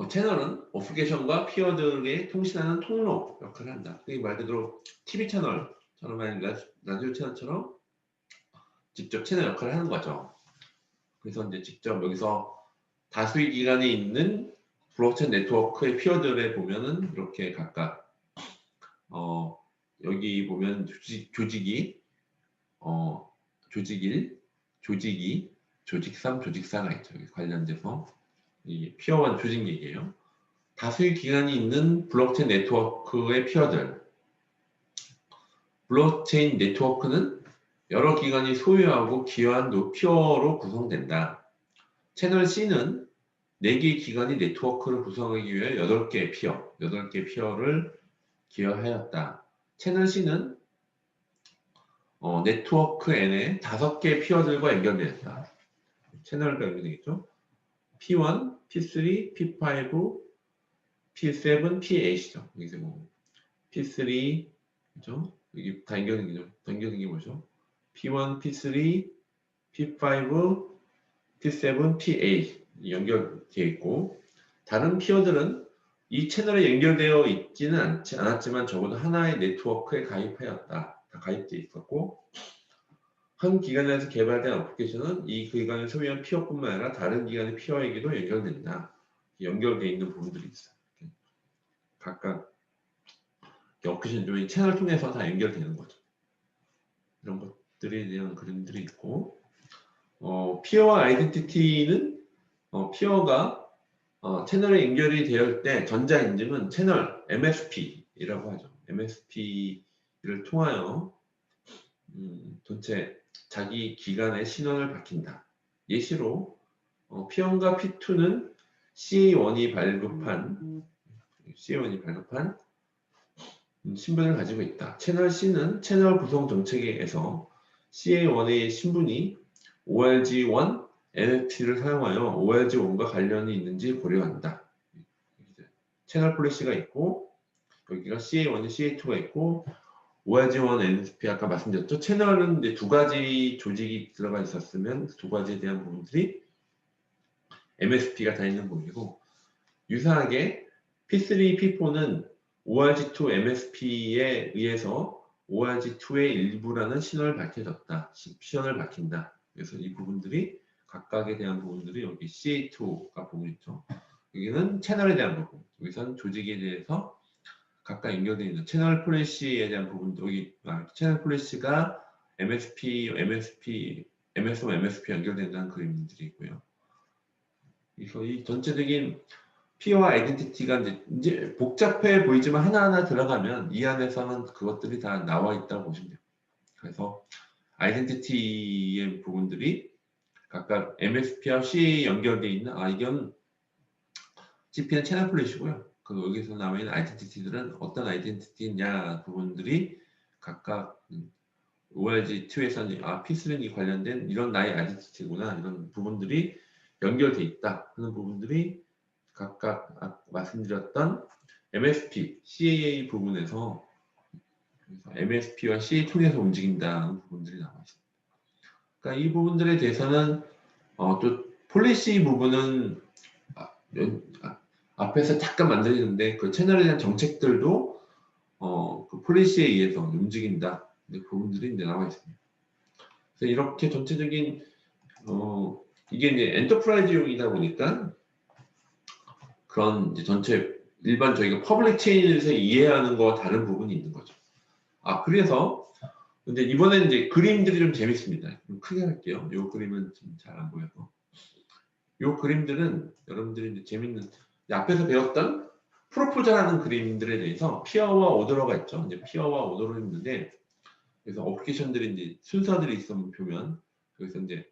채널은 어플리케이션과 피어들에 통신하는 통로 역할을 한다. 말 그대로 TV 채널처럼 아니면 라디오 채널처럼 직접 채널 역할을 하는 거죠. 그래서 이제 직접 여기서 다수의 기관에 있는 블록체인 네트워크의 피어들에 보면은 이렇게 각각 여기 보면 조직이 조직 1, 조직 2, 조직 3, 조직 4가 있죠. 여기 관련돼서 이 피어원 조직 얘기예요. 다수의 기관이 있는 블록체인 네트워크의 피어들. 블록체인 네트워크는 여러 기관이 소유하고 기여한 피어로 구성된다. 채널 C는 4개의 기관이 네트워크를 구성하기 위해 8개의 피어를 기여하였다. 채널 C는 네트워크 N에 5개의 피어들과 연결되었다. 채널과 연결되겠죠? P1, P3, P5, P7, P8이죠. 여기서 뭐 P3, 그죠? 여기 다 연결된 게 뭐죠? P1, P3, P5, P7, P8 연결되어 있고, 다른 피어들은 이 채널에 연결되어 있지는 않았지만 적어도 하나의 네트워크에 가입하였다. 다 가입되어 있었고, 한 기관에서 개발된 어플리케이션은 이 기관을 소유한 피어뿐만 아니라 다른 기관의 피어에게도 연결된다. 연결되어 있는 부분들이 있어요. 각각 어플리케이션 이 채널 통해서 다 연결되는 거죠. 이런 것들에 대한 그림들이 있고, 피어와 아이덴티티는 피어가 채널에 연결이 되어 때 전자인증은 채널 MSP이라고 하죠. MSP를 통하여 전체 자기 기관의 신원을 밝힌다. 예시로 P1과 P2는 CA1이 발급한 신분을 가지고 있다. 채널 C는 채널 구성 정책에서 CA1의 신분이 ORG1 NFT를 사용하여 ORG1과 관련이 있는지 고려한다. 채널 폴리시가 있고, 여기가 CA1이 CA2가 있고, ORG1 NFP 아까 말씀드렸죠. 채널은 이제 2가지 조직이 들어가 있었으면 그 2가지에 대한 부분들이 MSP가 다 있는 부분이고, 유사하게 P3, P4는 ORG2 MSP에 의해서 ORG2의 일부라는 신호를 밝혀졌다. 신호를 밝힌다. 그래서 이 부분들이 각각에 대한 부분들이 여기 CA2가 부분 있죠. 여기는 채널에 대한 부분. 여기서는 조직에 대해서 각각 연결되어 있는 채널 폴리시에 대한 부분. 여기 채널 폴리시가 MSP, MSO, MSP 연결된다는 그림들이 있고요. 그래서 이 전체적인 P와 아이덴티티가 이제 복잡해 보이지만 하나하나 들어가면 이 안에서는 그것들이 다 나와 있다고 보시면 돼요. 그래서 아이덴티티의 부분들이 각각 MSP와 C 연결되어 있는 이건 CP는 채널 플랫이고요. 그 여기서 나와 있는 아이덴티티들은 어떤 아이덴티티냐 부분들이 각각 ORG2에서는 P3에 관련된 이런 나의 아이덴티티구나 이런 부분들이 연결돼 있다 하는 부분들이 각각 말씀드렸던 MSP, CAA 부분에서 MSP와 CA 통해서 움직인다는 부분들이 나와 있습니다. 그러니까 이 부분들에 대해서는 또 폴리시 부분은 앞에서 잠깐 만들었는데 그 채널에 대한 정책들도 그 폴리시에 의해서 움직인다 그 부분들이 이제 나와 있습니다. 그래서 이렇게 전체적인 이게 이제 엔터프라이즈용이다 보니까 그런 이제 전체 일반 저희가 퍼블릭 체인에서 이해하는 거와 다른 부분이 있는 거죠. 그래서 근데 이번에는 이제 그림들이 좀 재밌습니다. 좀 크게 할게요. 이 그림은 좀 잘 안 보여서. 이 그림들은 여러분들이 이제 재밌는 앞에서 배웠던 프로포저라는 그림들에 대해서 피어와 오더러가 있죠. 이제 피어와 오더러 있는데 그래서 어플리케이션들이 이제 순서들이 있으면 보면 여기서 이제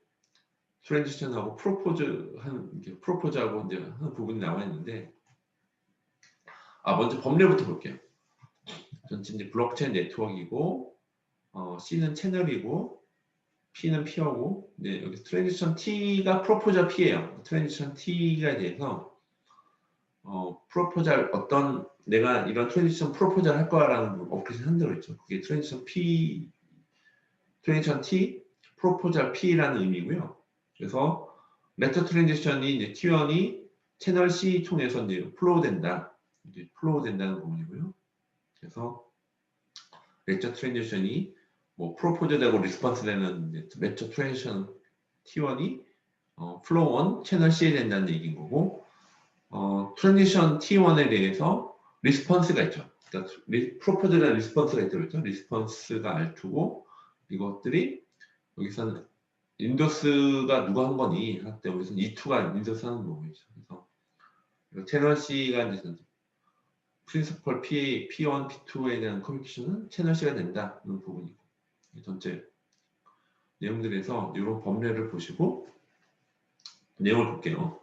트랜지션하고 프로포즈하고 이제 하는 부분이 나와 있는데 먼저 법례부터 볼게요. 전체 이제 블록체인 네트워크이고 C는 채널이고 P는 P하고 여기 트랜지션 T가 프로포저 P예요. 트랜지션 T가 대해서 프로포절 어떤 내가 이런 트랜지션 프로포절 할 거라는 어플리케이션 한 대로 있죠. 그게 트랜지션 T 프로포절 P라는 의미고요. 그래서 레터 트랜지션이 이제 T1이 채널 C 통해서 이제 플로우 된다. 이제 플로우 된다는 부분이고요. 그래서 레터 트랜지션이 뭐 프로포즈 되고 리스폰스 되는 레터 트랜지션 T1이 플로우 온 채널 C에 된다는 얘기인 거고 트랜지션 T1에 대해서 리스폰스가 있죠. 그러니까 프로포즈나 리스폰스가 있다고 했죠. 리스폰스가 R2고 이것들이 여기서는 인도스가 누가 한 거니 할 때 여기서는 E2가 인도스 하는 거죠. 그래서 채널 C가 이제 프린시펄 P1, P2에 대한 커뮤니케이션은 채널 C가 된다는 부분이고 전체 내용들에서 이런 법례를 보시고 내용을 볼게요.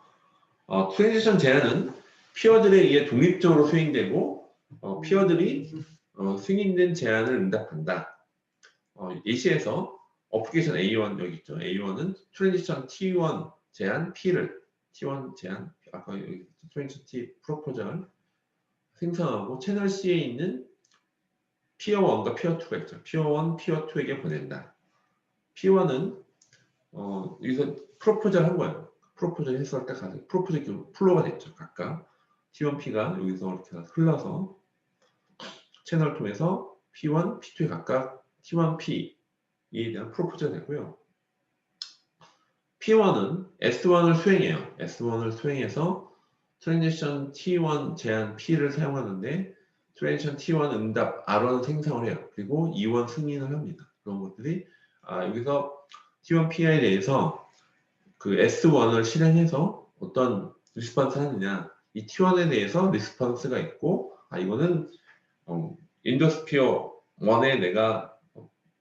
트랜지션 제한은 피어들에 의해 독립적으로 수행되고 피어들이 승인된 제한을 응답한다. 예시에서 어플리케이션 A1 여기 있죠. A1은 트랜지션 T1 제한 P를 T1 제한 아까 여기 트랜지션 T 프로포절 생성하고 채널 C에 있는 피어 1과 피어 2가 있죠. 피어 1, 피어 2에게 보낸다. P1은 여기서 프로포절 한 거예요. 프로포절 했을 때 프로포절 플로우가 됐죠. 각각 T1P가 여기서 이렇게 흘러서 채널 통해서 P1, P2에 각각 T1P에 대한 프로포절 되고요. P1은 S1을 수행해요. S1을 수행해서 트랜지션 T1 제한 P를 사용하는데 트랜지션 T1 응답 R1 생성을 해요. 그리고 E1 승인을 합니다. 그런 것들이 여기서 T1P에 대해서 그 S1을 실행해서 어떤 리스폰스 하느냐 이 T1에 대해서 리스폰스가 있고 이거는 인더스피어 1에 내가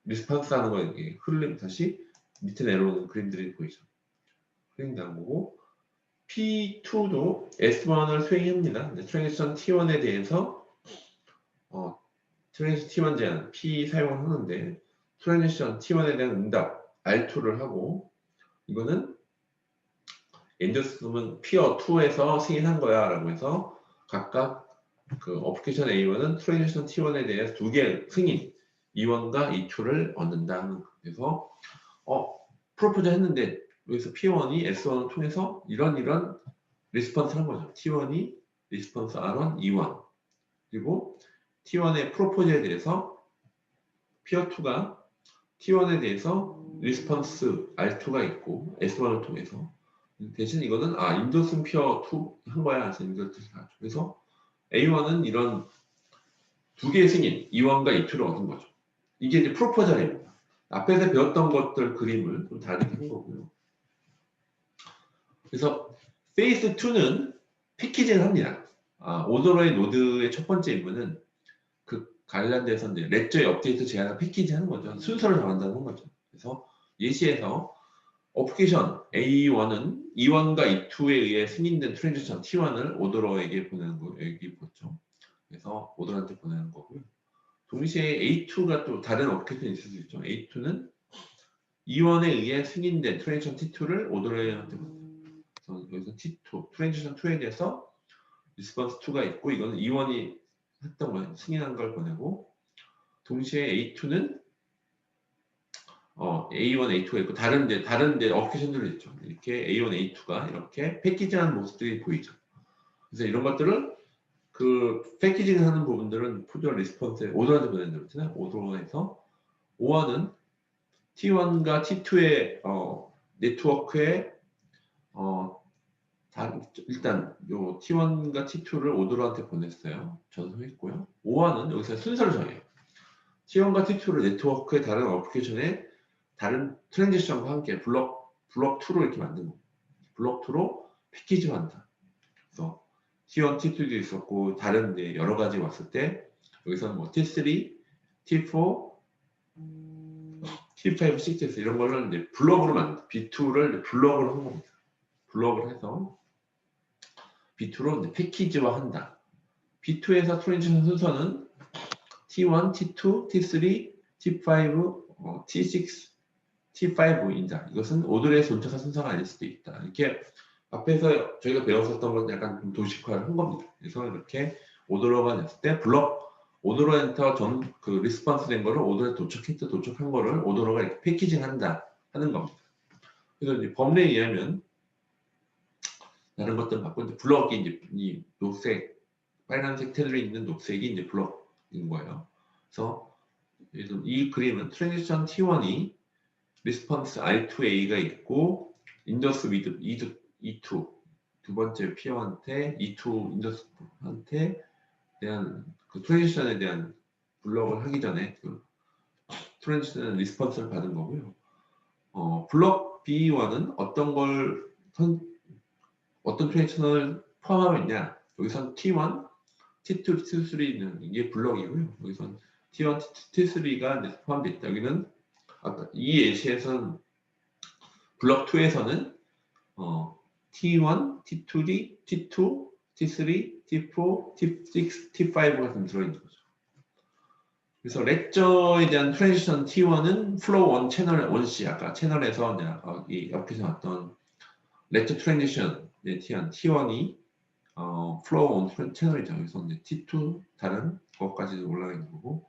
리스폰스 하는 거에 흐름 다시 밑에 내려오는 그림들이 보이죠. 수행된 거고 P2도 S1을 수행합니다. 트랜지션 T1에 대해서 트랜지션 T1 제한 P 사용을 하는데 트랜지션 T1에 대한 응답 R2를 하고 이거는 엔더스는 피어 2에서 승인한 거야 라고 해서 각각 그 어플리케이션 A1은 트랜지션 T1에 대해서 2개 승인 E1과 E2를 얻는다. 그래서 프로포즈 했는데 여기서 P1이 S1을 통해서 이런 리스폰스를 한 거죠. T1이 리스폰스 R1, E1 그리고 T1의 프로포즈에 대해서 피어2가 T1에 대해서 리스폰스 R2가 있고 S1을 통해서 대신 이거는 인더슨 피어2 한 거야. 그래서 A1은 이런 두 개의 승인 E1과 E2를 얻은 거죠. 이게 이제 프로포절입니다. 앞에서 배웠던 것들 그림을 좀 다르게 한 거고요. 그래서 페이스 2는 패키징을 합니다. 오더러의 노드의 첫 번째 임무는 그 관련돼서 이제 레저의 업데이트 제한을 패키징하는 거죠. 순서를 정한다는 거죠. 그래서 예시에서 어플리케이션 A1은 E1과 E2에 의해 승인된 트랜지션 T1을 오더러에게 보내는 거 여기 보죠. 그래서 오더러한테 보내는 거고요. 동시에 A2가 또 다른 어플리케이션이 있을 수 있죠. A2는 E1에 의해 승인된 트랜지션 T2를 오더러한테 보내요. 그래서 여기서 T2, 트랜지션 2에 대해서 리스폰스 2가 있고 이거는 E1이 했던 거예요. 승인한 걸 보내고 동시에 A2는 A1, A2가 있고 다른데 어플리케이션들이 있죠. 이렇게 A1, A2가 이렇게 패키징하는 모습들이 보이죠. 그래서 이런 것들을 그 패키징하는 부분들은 포즈와 리스폰스에 오더한테 보내는 거잖아요. 오더에서 O1은 T1과 T2의 네트워크에 일단 요 T1과 T2를 오더한테 보냈어요. 전송했고요. O1은 여기서 순서를 정해요. T1과 T2를 네트워크의 다른 어플리케이션에 다른 트랜지션과 함께 블록 2로 이렇게 만든 겁니다. 블록 2로 패키징한다. 그래서 T1, T2도 있었고 다른 데 여러 가지 왔을 때 여기서는 뭐 T3, T4, T5, 6, 이런 거를 이제 블록으로 만든 B2를 블록을 한 겁니다. 블록을 해서 B2로 이제 패키지화 한다. B2에서 트랜지션 순서는 T1, T2, T3, T5, T6, T5인다. 이것은 오더의 존재가 순서가 아닐 수도 있다. 이렇게 앞에서 저희가 배웠었던 건 약간 좀 도식화를 한 겁니다. 그래서 이렇게 오더러가 됐을 때 오더러 엔터 그 리스폰스 된 거를 오더에 도착한 거를 오더러가 이렇게 패키징 한다 하는 겁니다. 그래서 이제 법례에 의하면 다른 것들 바꿔 이제 블럭이 이제 이 녹색 빨간색 테두리 있는 녹색이 이제 블럭인 거예요. 그래서 이 그림은 트랜지션 T1이 리스폰스 R2A가 있고 인더스 위드 E2 두 번째 피어한테 E2 인더스한테 대한 그 트랜지션에 대한 블럭을 하기 전에 그 트랜지션 리스폰스를 받은 거고요. 블럭 B1은 어떤 트랜지션을 포함하고 있냐? 여기선 T1, T2, T3는 이게 블럭이고요. 여기선 T1, T3가 포함되어 있다. 여기는 아까 이 예시에서는 블럭 2에서는 T1, T2, T2, T3, T4, T6, T5가 좀 들어있는 거죠. 그래서 레저에 대한 트랜지션 T1은 플로우 1 채널 1C 아까 채널에서 이 옆에서 왔던 레저 트랜지션 T1이 플로우 1 채널이죠. 그래서 이제 T2 다른 것까지도 올라가 있는 거고.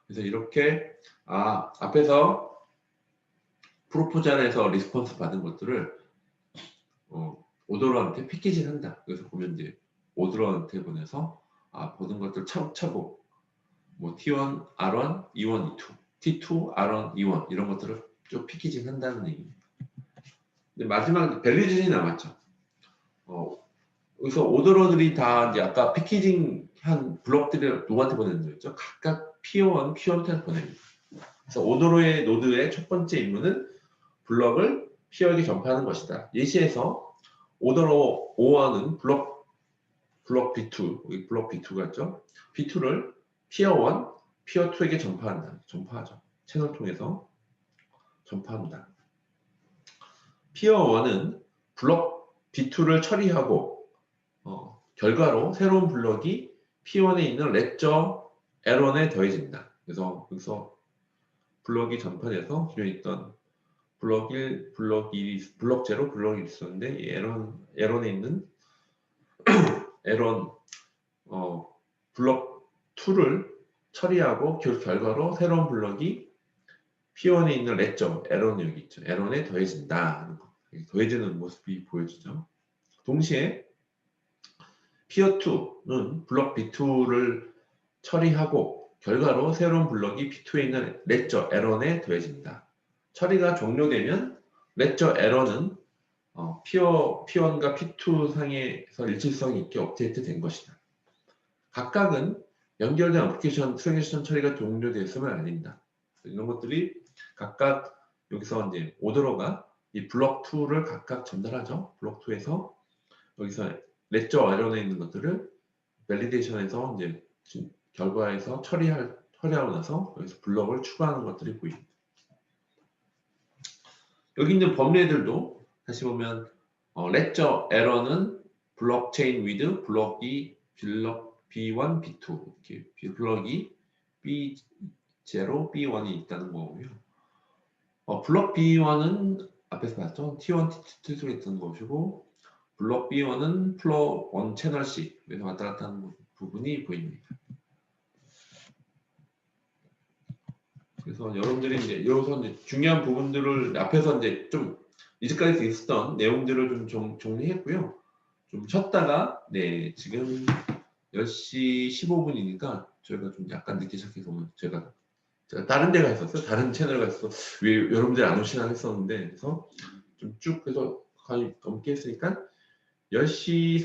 그래서 이렇게 앞에서 프로포절에서 리스폰스 받은 것들을 오더러한테 패키징 한다. 그래서 보면 이제 오더러한테 보내서 모든 것들 차곡차곡 뭐 T1, R1, E1, E2, T2, R1, E1 이런 것들을 쭉 패키징 한다는 얘기입니다. 근데 마지막 밸리전이 남았죠. 여기서 오더러들이 다 이제 아까 패키징 한 블록들을 누구한테 보내는 거였죠? 각각 P1, P1한테 보냅니다. 그래서 오더러의 노드의 첫 번째 임무는 블럭을 P1에게 전파하는 것이다. 예시에서 오더러 O1은 블럭 B2, 여기 블럭 B2가 있죠? B2를 P1, P2에게 전파하죠. 채널 통해서 전파합니다. P1은 블럭 B2를 처리하고 결과로 새로운 블럭이 P1에 있는 레저 L1에 더해진다. 그래서 여기서 블럭이 전파돼서 기존에 있던 블럭 1, 블럭 2, 블럭 0, 블럭이 있었는데 이 L1에 있는 L1 블럭 2를 처리하고 결과로 새로운 블럭이 P1에 있는 레저 L1이 여기 있죠. L1에 더해진다. 더해지는 모습이 보여지죠. 동시에 P2는 블럭 B2를 처리하고 결과로 새로운 블럭이 P2에 있는 레저 에런에 더해집니다. 처리가 종료되면 레저 에런은 P1과 P2 상에서 일치성이 있게 업데이트 된 것이다. 각각은 연결된 어플리케이션 트랜지션 처리가 종료되었음을 알린다. 이런 것들이 각각 여기서 이제 오더러가 이 블록 2를 각각 전달하죠. 블록 2에서 여기서 레저 에런에 있는 것들을 밸리데이션에서 이제 결과에서 처리하고 나서 여기서 블럭을 추가하는 것들이 보입니다. 여기 있는 범례들도 다시 보면 레저 에러는 블록체인 위드 블럭이 블럭 B1, B2 이렇게 블럭이 B0, B1이 있다는 거고요. 블럭 B1은 앞에서 봤죠? T1, T2가 있던 것이고 블럭 B1은 플로 1 채널씩 그래서 왔다 갔다 하는 부분이 보입니다. 그래서 여러분들이 이제 여기서 이제 중요한 부분들을 앞에서 이제 좀 이제까지 있었던 내용들을 좀 정리했고요. 좀 쉬었다가 네 지금 10시 15분이니까 저희가 좀 약간 늦게 시작해서 오늘 제가 다른 데가 있었어요. 다른 채널 가서 왜 여러분들이 안 오시나 했었는데 그래서 좀 쭉 해서 거의 넘게 했으니까 10시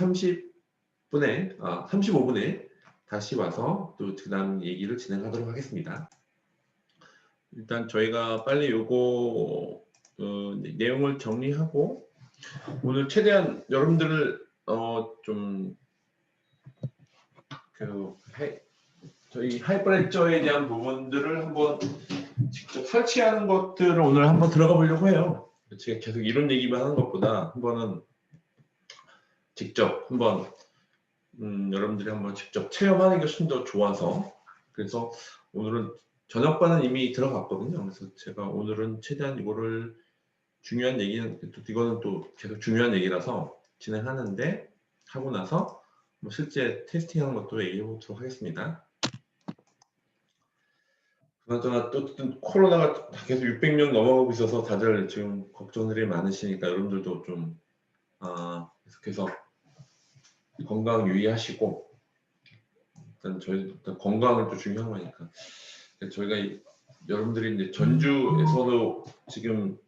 30분에 35분에 다시 와서 또 그다음 얘기를 진행하도록 하겠습니다. 일단 저희가 빨리 요거 내용을 정리하고 오늘 최대한 여러분들을 저희 하이퍼레저에 대한 부분들을 한번 직접 설치하는 것들을 오늘 한번 들어가 보려고 해요. 제가 계속 이런 얘기만 하는 것보다 한번은 직접 한번 여러분들이 한번 직접 체험하는 게 훨씬 더 좋아서 그래서 오늘은 저녁반은 이미 들어갔거든요. 그래서 제가 오늘은 최대한 이거를 중요한 얘기는 이거는 또 계속 중요한 얘기라서 진행하는데 하고 나서 뭐 실제 테스팅하는 것도 얘기해 보도록 하겠습니다. 그나저나 또 코로나가 계속 600명 넘어가고 있어서 다들 지금 걱정들이 많으시니까 여러분들도 좀 계속해서 건강 유의하시고 일단 저희 건강은 또 중요한 거니까 저희가 여러분들이 이제 전주에서도 지금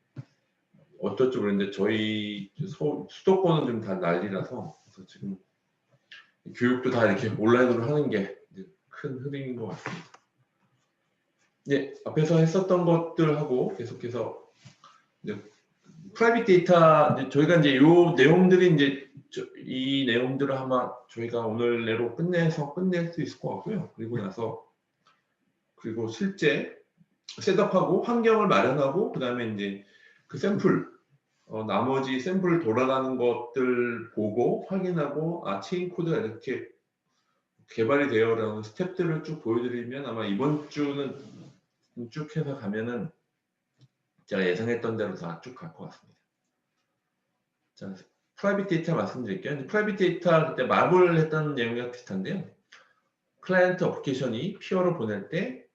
어쩔 줄 모르겠는데 저희 수도권은 좀 다 난리라서 그래서 지금 교육도 다 이렇게 온라인으로 하는 게 큰 흐름인 것 같습니다. 예, 앞에서 했었던 것들하고 계속해서 이제 프라이빗 데이터 저희가 이제 요 내용들이 이제 이 내용들을 아마 저희가 오늘 내로 끝낼 수 있을 것 같고요. 그리고 실제 셋업하고 환경을 마련하고 그다음에 이제 그 샘플 나머지 샘플 돌아가는 것들 보고 확인하고 체인 코드가 이렇게 개발이 되어라는 스텝들을 쭉 보여드리면 아마 이번 주는 쭉 해서 가면은 제가 예상했던 대로 다 쭉 갈 것 같습니다. 자, 프라이빗 데이터 말씀드릴게요. 프라이빗 데이터 그때 마블 했던 내용이랑 비슷한데요. 클라이언트 어플리케이션이 피어로 보낼 때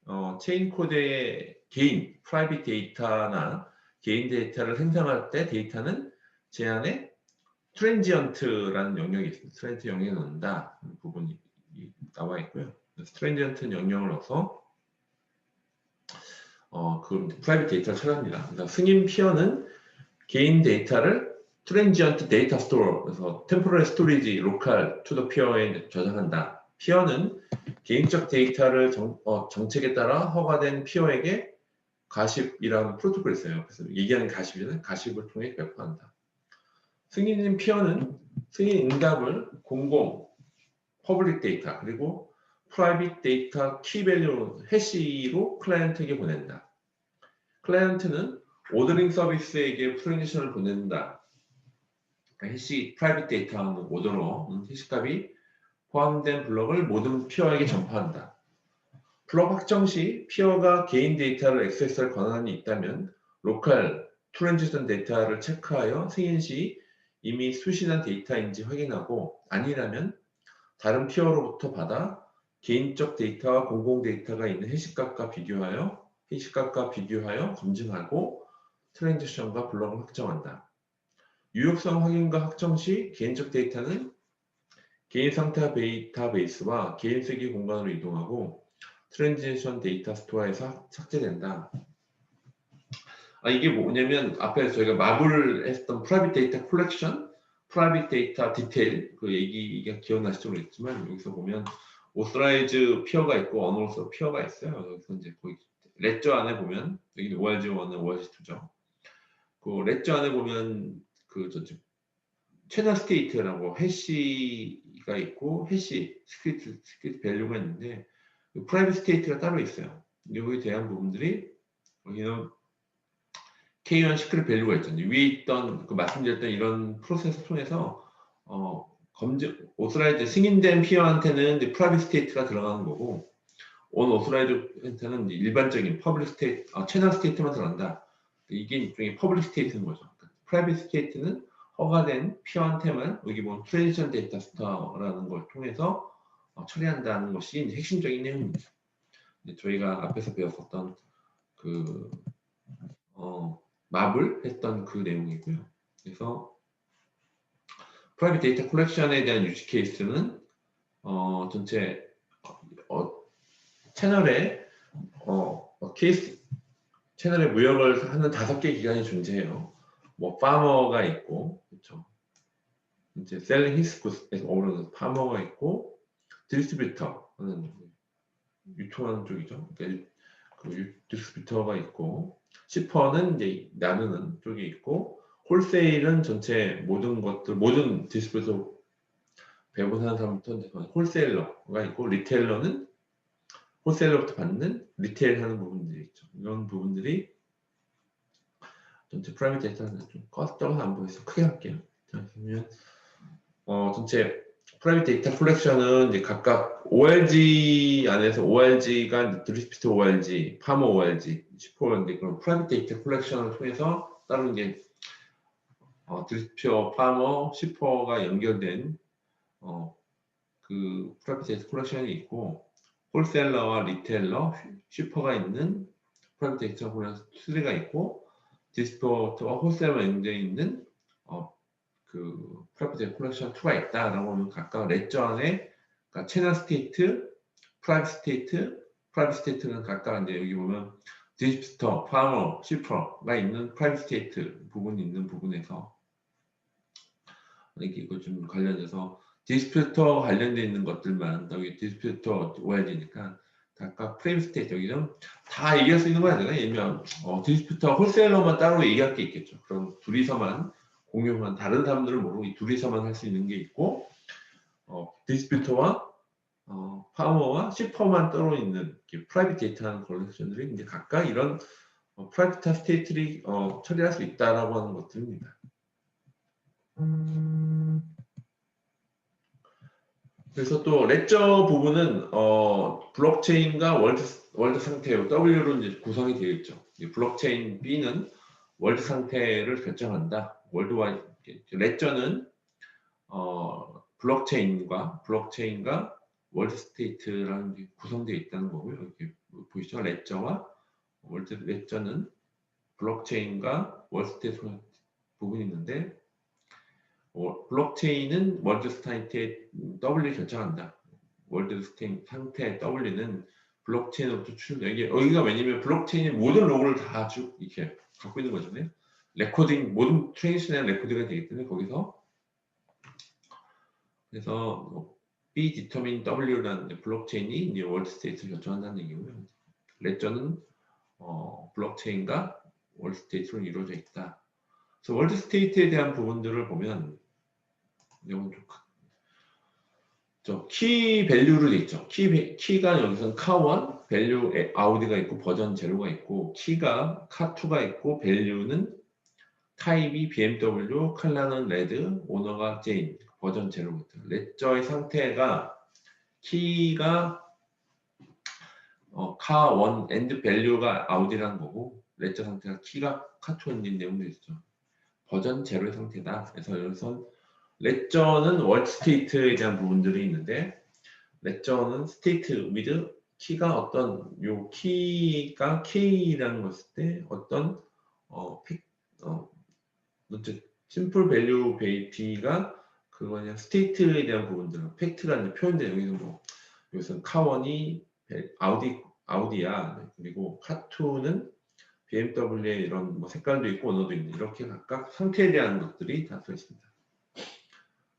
체인 코드의 개인 프라이빗 데이터나 개인 데이터를 생성할 때 데이터는 제 안에 트랜지언트라는 영역이 있습니다. 트랜지언트 영역에 넣는다 부분이 나와 있고요. 트랜지언트 영역을 넣어서 그 프라이빗 데이터를 처리합니다. 그래서 승인 피어는 개인 데이터를 트랜지언트 데이터 스토어 그래서 템포럴 스토리지 로컬 투 더 피어에 저장한다. 피어는 개인적 데이터를 정책에 따라 허가된 피어에게 가십이라는 프로토콜이 있어요. 그래서 얘기하는 가십이는 가십을 통해 배포한다. 승인인 피어는 승인 응답을 공공, 퍼블릭 데이터 그리고 프라이빗 데이터 키밸류 해시로 클라이언트에게 보낸다. 클라이언트는 오더링 서비스에게 트랜지션을 보낸다. 그러니까 해시 프라이빗 데이터는 오더로 해시값이 포함된 블럭을 모든 피어에게 전파한다. 블럭 확정 시 피어가 개인 데이터를 액세스할 권한이 있다면 로컬 트랜지션 데이터를 체크하여 승인 시 이미 수신한 데이터인지 확인하고 아니라면 다른 피어로부터 받아 개인적 데이터와 공공 데이터가 있는 해시값과 비교하여 검증하고 트랜지션과 블럭을 확정한다. 유효성 확인과 확정 시 개인적 데이터는 개인 상태 데이터베이스와 개인 세계 공간으로 이동하고 트랜지션 데이터 스토어에서 삭제된다. 이게 뭐냐면 앞에서 저희가 마블 했던 프라이빗 데이터 컬렉션, 프라이빗 데이터 디테일 그 얘기가 기억나실지 모르겠지만 여기서 보면 오스라이즈 피어가 있고 언오스 피어가 있어요. 여기서 이제 거기 레저 안에 보면 여기 ORG1은 ORG2죠. 그 레저 안에 보면 그 저쪽 채널 스테이트라고 해시가 있고 해시 스크립트 밸류가 있는데 그 프라이빗 스테이트가 따로 있어요. 여기에 대한 부분들이 여기는 K1 시크릿 밸류가 있잖아요. 위에 있던 그 말씀드렸던 이런 프로세스 통해서 검증 오스라이즈 승인된 피어한테는 이제 프라이빗 스테이트가 들어가는 거고 온 오스라이즈한테는 일반적인 퍼블릭 스테이트 채널 스테이트만 들어간다. 이게 일종의 퍼블릭 스테이트인 거죠. 프라이빗 스테이트는 허가된 피어한테만 여기 보면 트랜지션 데이터 스토어라는 걸 통해서 처리한다는 것이 이제 핵심적인 내용입니다. 저희가 앞에서 배웠었던 그 마블 했던 그 내용이고요. 그래서 프라이빗 데이터 컬렉션에 대한 유지 케이스는 전체 채널에 케이스 채널에 무역을 하는 5개 기관이 존재해요. 뭐 파머가 있고, 그렇죠. 이제 셀링 히스 굿에서 어우러는 파머가 있고, 디스트리뷰터는 유통하는 쪽이죠. 그러니까 그 디스트리뷰터가 있고, 시퍼는 이제 나누는 쪽이 있고, 홀세일은 전체 모든 것들, 모든 디스트리뷰터 배분하는 사람부터 홀세일러가 있고, 리테일러는 홀세일러부터 받는 리테일하는 부분들이 있죠. 이런 부분들이 전체 프라이빗 데이터는 좀 적어서 안 보여서 크게 할게요. 자, 그러면 전체 프라이빗 데이터 컬렉션은 이제 각각 ORG 안에서 ORG가 드리스피트 ORG, 파머 ORG, 시퍼인데 그런 프라이빗 데이터 컬렉션을 통해서 다른 게 드리스피어, 파머, 시퍼가 연결된 그 프라이빗 데이터 컬렉션이 있고 홀셀러와 리테일러, 시퍼가 있는 프라이빗 데이터 컬렉션 3가 있고 디스트리뷰터와 홀셀러 연결되어 있는 그 프라이빗 데이터 컬렉션 2가 있다라고 하면 각각 레저 안에 그러니까 채널 스테이트, 프라이빗 스테이트, 프라이빗 스테이트는 각각 이제 여기 보면 디스트리뷰터, 파머, 시퍼가 있는 프라이빗 스테이트 부분이 있는 부분에서 이거 좀 관련해서 디스트리뷰터 관련되어 있는 것들만 여기 디스트리뷰터 ORG니까 각각 프레임 스테이트 여기 좀 다 얘기할 수 있는 거 아니잖아요. 예면 디스트리뷰터 홀세일러만 따로 얘기할 게 있겠죠. 그럼 둘이서만 공유한 다른 사람들은 모르고 이 둘이서만 할 수 있는 게 있고 디스트리뷰터와 파머와 시퍼만 따로 있는 프라이빗 데이터하는 컬렉션들이 이제 각각 이런 프라이빗 스테이트를 처리할 수 있다라고 하는 것들입니다. 그래서 또 레저 부분은 블록체인과 월드 상태 W로 이제 구성이 되어 있죠. 블록체인 B는 월드 상태를 결정한다. 월드와이드 레저는 블록체인과 월드 스테이트라는 게 구성되어 있다는 거고요. 이렇게 보이시죠? 레저와 월드 레저는 블록체인과 월드 스테이트 부분이 있는데 블록체인은 월드 스테이트의 W를 결정한다. 월드 스테이트 상태 W는 블록체인으로부터 출력. 여기가 왜냐면 블록체인이 모든 로그를 다 쭉 이렇게 갖고 있는 거잖아요. 레코딩 모든 트랜지션의 레코딩이 되기 때문에 거기서 그래서 B determine W라는 블록체인이 이제 월드 스테이트를 결정한다는 얘기고요. 레저는 블록체인과 월드 스테이트로 이루어져 있다. 그래서 월드 스테이트에 대한 부분들을 보면 이건 좀 키 밸류로 돼 있죠. 키가 여기서는 카1, 밸류 아우디가 있고 버전 제로가 있고 키가 카2가 있고 밸류는 타입이 BMW, 컬러는 레드, 오너가 제인, 버전 제로부터 레저의 상태가 키가 카1 엔드 밸류가 아우디라는 거고 레저 상태가 키가 카2인 내용도 있죠. 버전 제로의 상태다. 그래서 여기서 레저는 월드 스테이트에 대한 부분들이 있는데 레저는 스테이트 위드 키가 어떤 요 키가 K라는 것일 때 어떤 심플 밸류 베이티가 그거냐 스테이트에 대한 부분들은 팩트가 이제 표현돼요. 여기서 뭐 여기서는 카1이 아우디야. 네, 그리고 카2는 BMW의 이런 뭐 색깔도 있고 언어도 있는 이렇게 각각 상태에 대한 것들이 다 들어있습니다.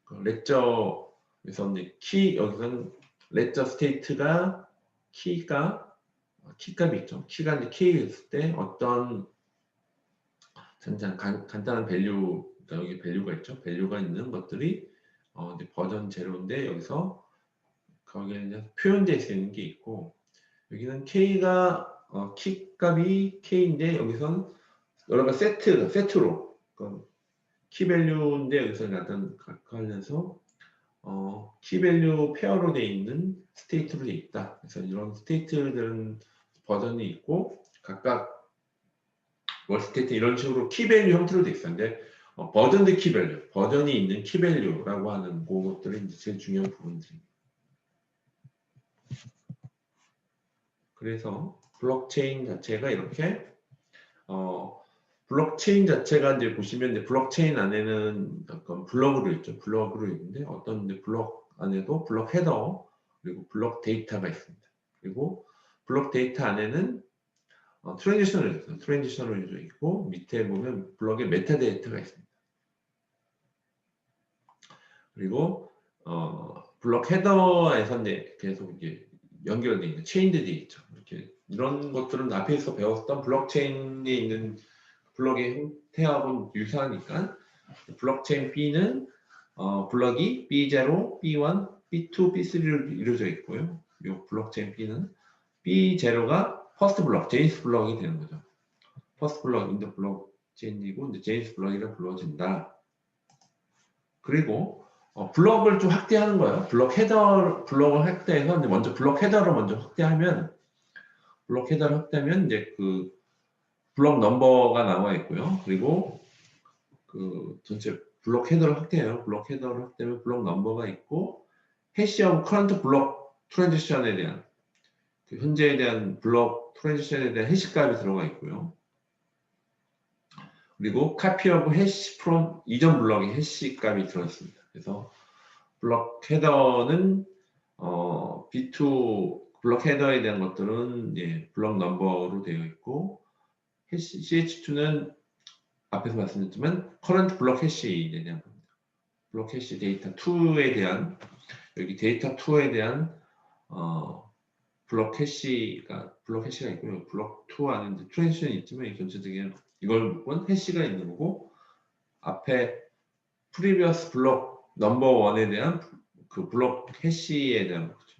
그 레저에서 이제 여기서는 레저 스테이트가 키값이 있죠. 키가 이제 K였을 때 어떤 간단한 밸류, 그러니까 여기 밸류가 있죠. 밸류가 있는 것들이 이제 버전 제로인데 여기서 거기에 이제 표현되어 있는 게 있고 여기는 K가 키값이 K인데 여기선 여러 가지 세트로 키밸류인데 여기서 관련해서 키밸류 페어로 되어 있는 스테이트로 되어 있다. 그래서 이런 스테이트들은 버전이 있고 각각 월스테이트 이런 식으로 키밸류 형태로 되어 있었는데 버전드 키밸류, 버전이 있는 키밸류라고 하는 그것들이 이제 제일 중요한 부분들입니다. 그래서 블록체인 자체가 이렇게 블록체인 자체가 이제 보시면 이제 블록체인 안에는 약간 블럭으로 있죠. 블럭으로 있는데 어떤 이제 블럭 안에도 블럭 헤더 그리고 블럭 데이터가 있습니다. 그리고 블럭 데이터 안에는 트랜지셔널이 있고 밑에 보면 블럭에 메타데이터가 있습니다. 그리고 블럭 헤더에서 이제 계속 이게 연결되어 있는 체인들이 있죠. 이렇게 이런 것들은 앞에서 배웠던 블록체인에 있는 블럭의 형태하고는 유사하니까 블록체인 B는 블럭이 B0, B1, B2, B3로 이루어져 있고요. 이 블록체인 B는 B0가 퍼스트 블럭, 제임스 블럭이 되는 거죠. 퍼스트 블럭 인더 블록체인이고 이제 제임스 블럭이라 불러진다. 그리고 블럭을 좀 확대하는 거예요. 블럭을 확대해서 이제 먼저 블럭 헤더를 먼저 확대하면 블럭 헤더를 확대하면 이제 그 블럭 넘버가 나와 있고요. 그리고 그 전체 블럭 헤더를 확대해요. 블럭 헤더를 확대하면 블럭 넘버가 있고 해시하고 커런트 블럭 트랜지션에 대한 그 현재에 대한 블럭 트랜지션에 대한 해시 값이 들어가 있고요. 그리고 카피 오브 해시 프롬 이전 블럭의 해시 값이 들어 있습니다. 그래서 블럭 헤더는 B2 블럭 헤더에 대한 것들은 예, 블럭 넘버로 되어 있고 CH2는 앞에서 말씀드렸지만 커런트 블럭 해시에 대한 겁니다. 블럭 해시 데이터 2에 대한 여기 데이터 2에 대한 블럭 해시가 있고요. 블럭 2 안에 트랜지션이 있지만 이 전체적인 이걸 묶은 해시가 있는 거고 앞에 프리비어스 블럭 넘버 1에 대한 그 블럭 해시에 대한 거죠.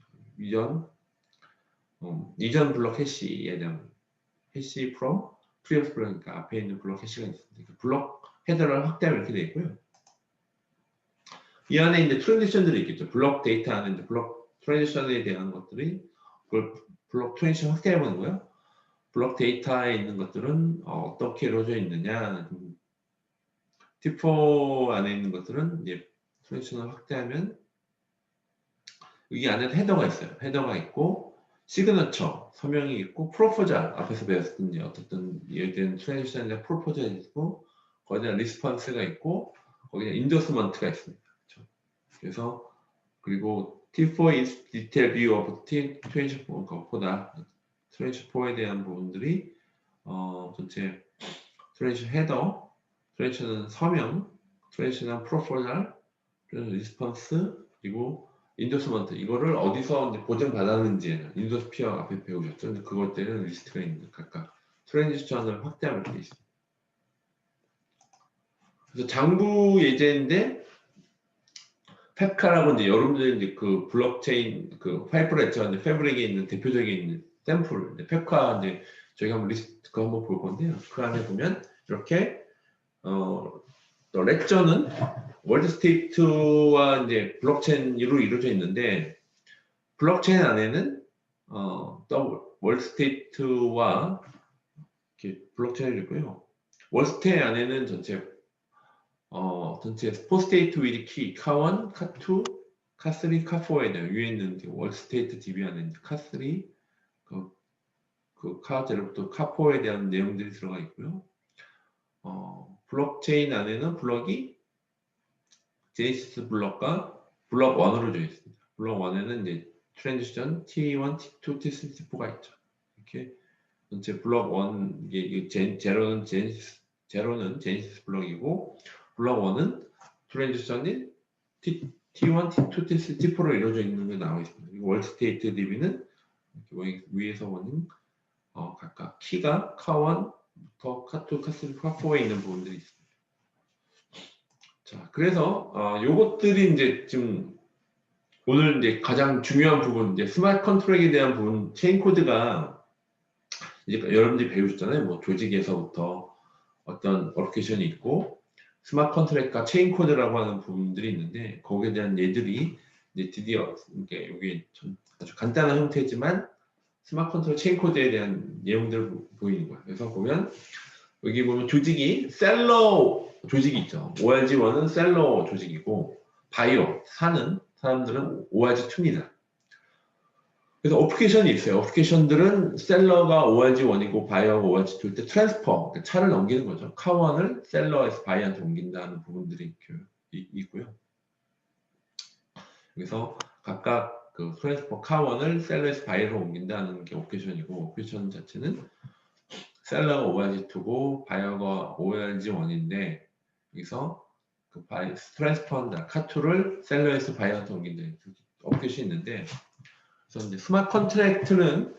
이전 블럭 해시에 대한 해시 from previous 블럭이니까 앞에 있는 블럭 해시가 있습니다. 블럭 헤더를 확대하면 이렇게 되어 있고요. 이 안에 이제 트랜지션들이 있겠죠. 블럭 데이터 안에 이제 블럭 트랜지션에 대한 것들이 그걸 블럭 트랜지션 확대해 보는 거예요. 블럭 데이터에 있는 것들은 어떻게 이루어져 있느냐. T4 안에 있는 것들은 이제 트랜지션을 확대하면 여기 안에 헤더가 있어요. 헤더가 있고 시그너처 서명이 있고 프로포잘 앞에서 배웠던 이제 어떻든 예된 트랜지션의 프로포잘이 있고 거기에 리스폰스가 있고 거기에 인도스먼트가 있습니다. 그렇죠? 그래서 그리고 T4 is detail view of T24 것보다 트랜지션에 대한 부분들이 전체 트랜지션 헤더, 트랜지션은 서명, 트랜지션은 프로포잘, 리스폰스 그리고 인도스먼트 이거를 어디서 이제 보증받았는지 인도스피어 앞에 배우셨죠? 근데 그것 때는 리스트가 있는 각각 트랜지션을 확대하면 되어 있습니다. 그래서 장부 예제인데 펩카라고 이제 여러분들이 이제 그 블록체인 그 파이프레처 패브릭에 있는 대표적인 샘플 펩카 이제 저희가 한번 리스트 그거 한번 볼 건데요. 그 안에 보면 이렇게 또 레저는 월드 스테이트와 이제 블록체인으로 이루어져 있는데 블록체인 안에는 월드 스테이트와 이렇게 블록체인이 있고요. 월드 스테이트 안에는 전체 포스테이트 위드 키 카1, 카2, 카3, 카4에 대한 위에 있는 월드 스테이트 DB 안에 카3, 그 카0부터 카4에 대한 내용들이 들어가 있고요. 블록체인 안에는 블럭이 제이스 블럭과 블럭 1으로 되어 있습니다. 블럭 1에는 이제 트랜지션 T1, T2, T3, T4가 있죠. 이렇게 전체 블록 1 이게 제로는 제네시스 블록이고 블록 1은 트랜지션이 T1, T2, T3, T4로 이루어져 있는 게 나와 있습니다. 그리고 월 스테이트 DB는 위에서 보는 각각 키가 카1부터 카2, 카3, 카4에 있는 부분들이 있습니다. 자, 그래서 요것들이 이제 지금 오늘 이제 가장 중요한 부분, 이제 스마트 컨트롤에 대한 부분, 체인 코드가 이제 여러분들이 배우셨잖아요. 뭐 조직에서부터 어떤 어플리케이션이 있고 스마트 컨트랙과 체인 코드라고 하는 부분들이 있는데 거기에 대한 예들이 이제 드디어 이게 좀 아주 간단한 형태지만 스마트 컨트롤 체인 코드에 대한 내용들을 보이는 거예요. 그래서 보면 여기 보면 조직이 셀러 조직이 있죠. ORG1은 셀러 조직이고 바이오 사는 사람들은 ORG2입니다. 그래서 어플리케이션이 있어요. 어플리케이션들은 셀러가 ORG1이고 바이어가 ORG2일 때 트랜스퍼, 그러니까 차를 넘기는 거죠. 카1을 셀러에서 바이어한테 옮긴다는 부분들이 있고요. 그래서 각각 그 트랜스퍼 카1을 셀러에서 바이어로 옮긴다는 게 어플리케이션이고 어플리케이션 자체는 셀러가 ORG2고 바이어가 ORG1인데 여기서 그 트랜스퍼한다. 카2를 셀러에서 바이어한테 옮긴다. 어플리케이션이 있는데 그래서 이제 스마트 컨트랙트는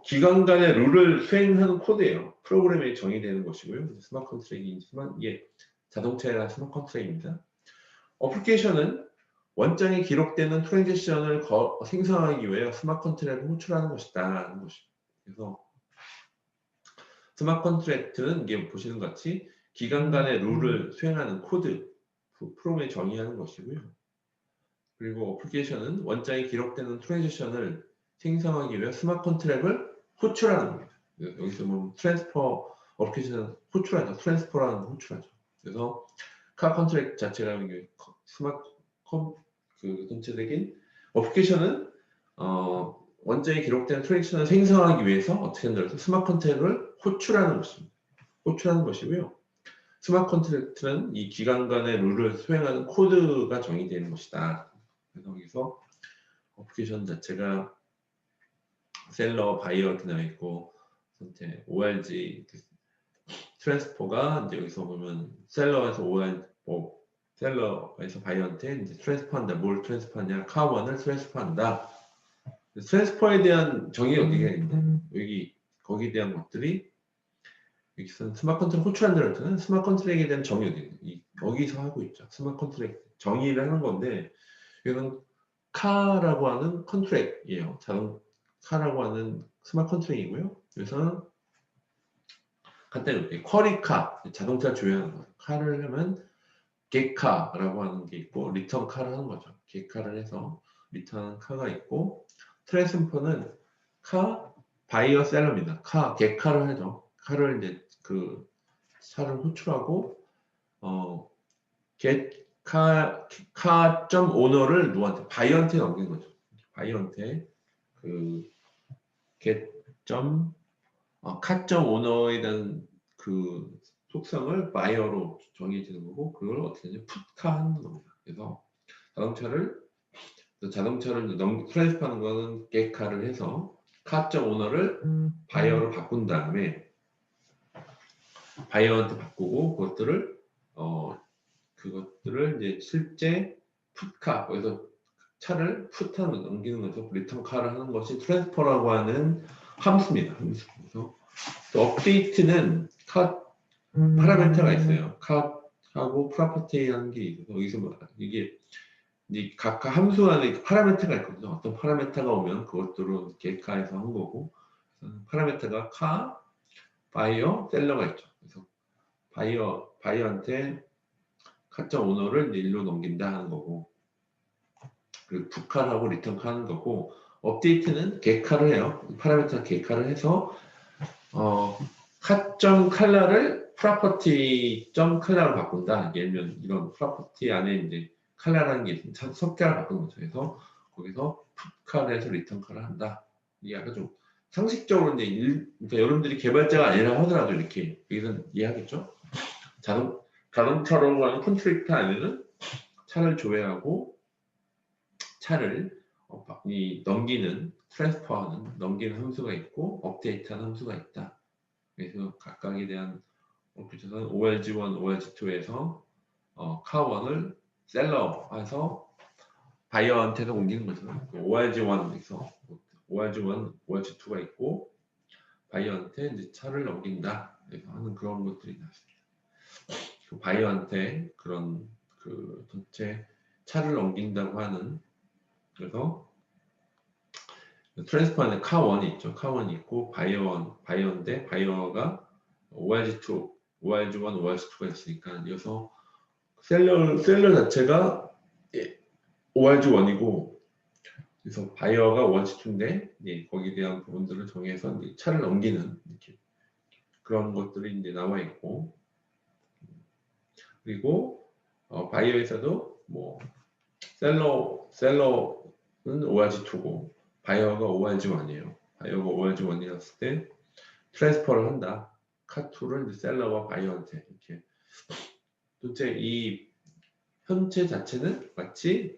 기관 간의 룰을 수행하는 코드예요. 프로그램에 정의되는 것이고요. 스마트 컨트랙이지만 이게 자동차의 스마트 컨트랙입니다. 어플리케이션은 원장에 기록되는 트랜지션을 생성하기 위해 스마트 컨트랙을 호출하는 것이다. 그래서 스마트 컨트랙트는 이게 보시는 것 같이 기관 간의 룰을 수행하는 코드, 프로그램에 정의하는 것이고요. 그리고 어플리케이션은 원장에 기록되는 트랜지션을 생성하기 위해 스마트 컨트랙을 호출하는 겁니다. 여기서 보면 트랜스퍼 어플리케이션은 호출하죠. 트랜스퍼라는 거 호출하죠. 그래서 카 컨트랙 자체가 스마트 그 전체적인 어플리케이션은 원장에 기록된 트랜지션을 생성하기 위해서 어떻게 한다고 해서 스마트 컨트랙을 호출하는 것입니다. 호출하는 것이고요. 스마트 컨트랙트는 이 기관 간의 룰을 수행하는 코드가 정의되는 것이다. 그래서 여기서 어플리케이션 자체가 셀러, 바이어 이렇게 나와 있고 이제 ORG 트랜스퍼가 이제 여기서 보면 셀러에서 셀러에서 바이어한테 이제 트랜스퍼한다. 뭘 트랜스퍼하냐? 카1을 트랜스퍼한다. 트랜스퍼에 대한 정의가 어디가 있는데 여기 거기에 대한 것들이 여기서 스마트 컨트랙 호출한다는 때는 스마트 컨트랙에 대한 정의 여기서 하고 있죠. 스마트 컨트랙 정의를 하는 건데 이거는 카라고 하는 컨트랙이에요. 카라고 하는 스마트 컨트랙이고요. 그래서 간단히 이렇게 쿼리카 자동차 조회하는 거예요. 카를 하면 겟카라고 하는 게 있고 리턴 카를 하는 거죠. 겟카를 해서 리턴 카가 있고 트랜스퍼는 카 바이어 셀러입니다. 겟카를 하죠. 카를 이제 그 차를 호출하고 카.오너를 누구한테 바이어한테 넘기는 거죠. 바이어한테 그 카.오너에 대한 그 속성을 바이어로 정해지는 거고 그걸 어떻게 하냐 풋카하는 겁니다. 그래서 자동차를 트랜스퍼하는 거는 겟카를 해서 카.오너를 바이어로 바꾼 다음에 바이어한테 바꾸고 그것들을 이제 실제 풋카 그래서 차를 풋하는 넘기는 거죠. 리턴카를 하는 것이 트랜스퍼라고 하는 함수입니다. 그래서 또 업데이트는 파라메터가 있어요. 컷하고 프로퍼티라는 게 있어서 여기서 이게 각각 함수 안에 파라메터가 있거든요. 어떤 파라메터가 오면 그것들은 겟카에서 한 거고 파라메터가 카, 바이어, 셀러가 있죠. 그래서 바이어한테 카.오너를 일로 넘긴다 하는 거고 그리고 풋카하고 리턴카 하는 거고 업데이트는 겟카를 해요. 파라메터 겟카를 해서 카.컬러를 프로퍼티.컬러로 바꾼다. 예를 들면 이런 프로퍼티 안에 이제 컬러라는 게 있으면 석자를 바꾸는 거죠. 그래서 거기서 풋카를 해서 리턴카를 한다. 이게 약간 좀 상식적으로 이제 그러니까 여러분들이 개발자가 아니라 하더라도 이렇게 여기서 이해하겠죠? 자동차로 하는 컨트랙터 안에는 차를 조회하고 차를 이 넘기는 트랜스퍼하는 넘기는 함수가 있고 업데이트하는 함수가 있다. 그래서 각각에 대한 오피처는 OLG1, OLG2에서 카1을 셀러에서 바이어한테서 옮기는 거죠. OLG1에서 OLG1, OLG2가 있고 바이어한테 이제 차를 넘긴다. 그래서 하는 그런 것들이 나왔습니다. 그 바이어한테 그런 그 전체 차를 넘긴다고 하는 그래서 트랜스퍼 안에 카1이 있죠. 카1이 있고 바이어인데 바이어가 OLG2, OLG1, OLG2가 있으니까 이어서 셀러 자체가 OLG1이고 그래서 바이어가 OLG2인데 거기에 대한 부분들을 정해서 이제 차를 넘기는 이렇게 그런 것들이 이제 나와 있고 그리고 바이어에서도 뭐 셀러는 OLG2고 바이어가 OLG1이에요. 바이어가 OLG1이었을 때 트랜스퍼를 한다. 카2를 셀러와 바이어한테 이렇게 도대체 이 현체 자체는 마치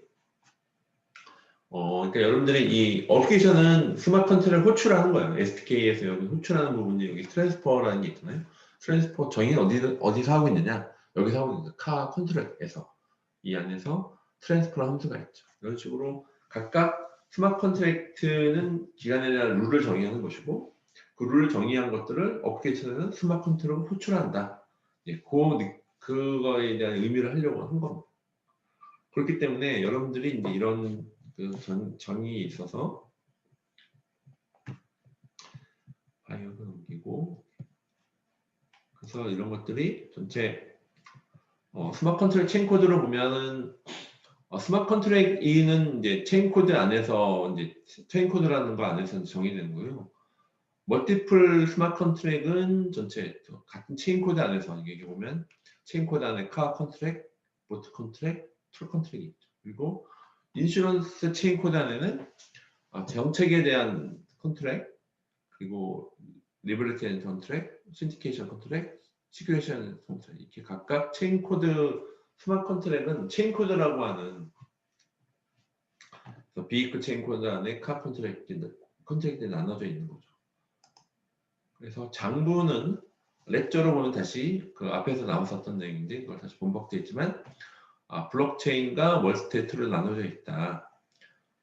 그러니까 여러분들이 이 어플리케이션은 스마트 컨트롤을 호출하는 거예요. SDK에서 여기 호출하는 부분이 여기 트랜스퍼라는 게 있잖아요. 트랜스퍼 정의는 어디서 하고 있느냐? 여기서 하고 있는 카 컨트롤에서 이 안에서 트랜스퍼 함수가 있죠. 이런 식으로 각각 스마트 컨트랙트는 기간에 대한 룰을 정의하는 것이고 그 룰을 정의한 것들을 어플리케이션에는 스마트 컨트롤을 호출한다. 그거에 대한 의미를 하려고 한 겁니다. 그렇기 때문에 여러분들이 이제 이런 그 정의에 있어서 바이어를 넘기고 그래서 이런 것들이 전체 스마트 컨트랙 체인 코드로 보면은 스마트 컨트랙트는 이제 체인 코드 안에서 이제 체인 코드라는 거 안에서 정의되는 거예요. 멀티플 스마트 컨트랙트는 전체 같은 체인 코드 안에서 이게 보면 체인 코드 안에 카 컨트랙트, 보트 컨트랙트, 툴 컨트랙트 있죠. 그리고 인슈런스 체인 코드 안에는 정책에 대한 컨트랙트, 그리고 리버리티 앤 컨트랙트, 신디케이션 컨트랙트, 시큐레이션 컨트랙트 이렇게 각각 체인 코드 스마트 컨트랙트는 체인 코드라고 하는 비이크 체인 코드 안에 카 컨트랙트 나눠져 있는 거죠. 그래서 장부는 렉처로 보면 다시 그 앞에서 나왔었던 내용인데 그걸 다시 번복되어 있지만 블록체인과 월스테이트로 나눠져 있다.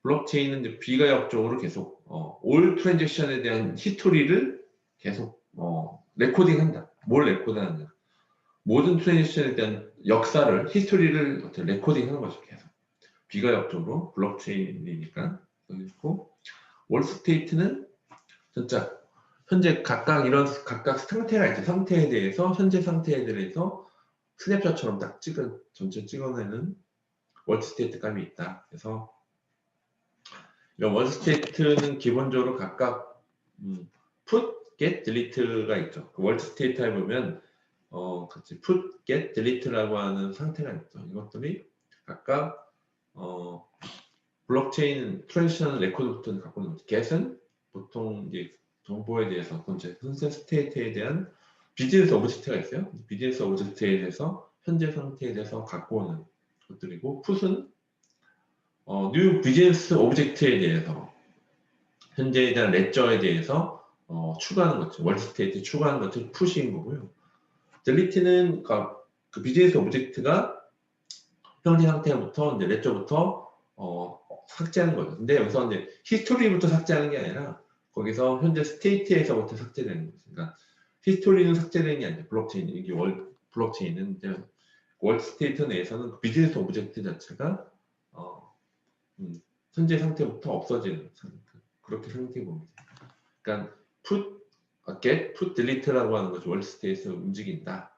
블록체인은 이제 비가역적으로 계속 올 트랜잭션에 대한 히스토리를 계속 레코딩한다. 뭘 레코딩하느냐? 모든 트랜잭션에 대한 역사를 히스토리를 어떻게 레코딩하는 거죠. 계속 비가역적으로 블록체인이니까 그리고 월스테이트는 진짜 현재 각각 상태가 있죠. 상태에 대해서 현재 상태에 대해서 스냅샷처럼 딱 전체 찍어내는 월스테이트 값이 있다. 그래서 이런 월스테이트는 기본적으로 각각 put, get, delete가 있죠. 그 월스테이트에 보면 같이 put, get, delete라고 하는 상태가 있죠. 이것들이 각각 블록체인 트랜지션 레코드부터 갖고 있는 거죠. get은 보통 이제 정보에 대해서 현재 스테이트에 대한 비즈니스 오브젝트가 있어요. 비즈니스 오브젝트에 대해서 현재 상태에 대해서 갖고 오는 것들이고 put은 뉴 비즈니스 오브젝트에 대해서 현재에 대한 레저에 대해서 추가하는 것들, 월스테이트 추가하는 것들이 푸시인 거고요. 델리트는 그 비즈니스 오브젝트가 현재 상태부터 이제 레저부터 삭제하는 거죠. 근데 여기서 이제 히스토리부터 삭제하는 게 아니라 거기서 현재 스테이트에서부터 삭제되는 거죠. 그러니까 히스토리는 삭제되는 게 아니라 블록체인 이게 블록체인은 이제 월스테이트 내에서는 그 비즈니스 오브젝트 자체가 현재 상태부터 없어지는 그렇게 생각해 봅니다. 그러니까 put, get, put, delete라고 하는 거죠. 월스테이트에서 움직인다.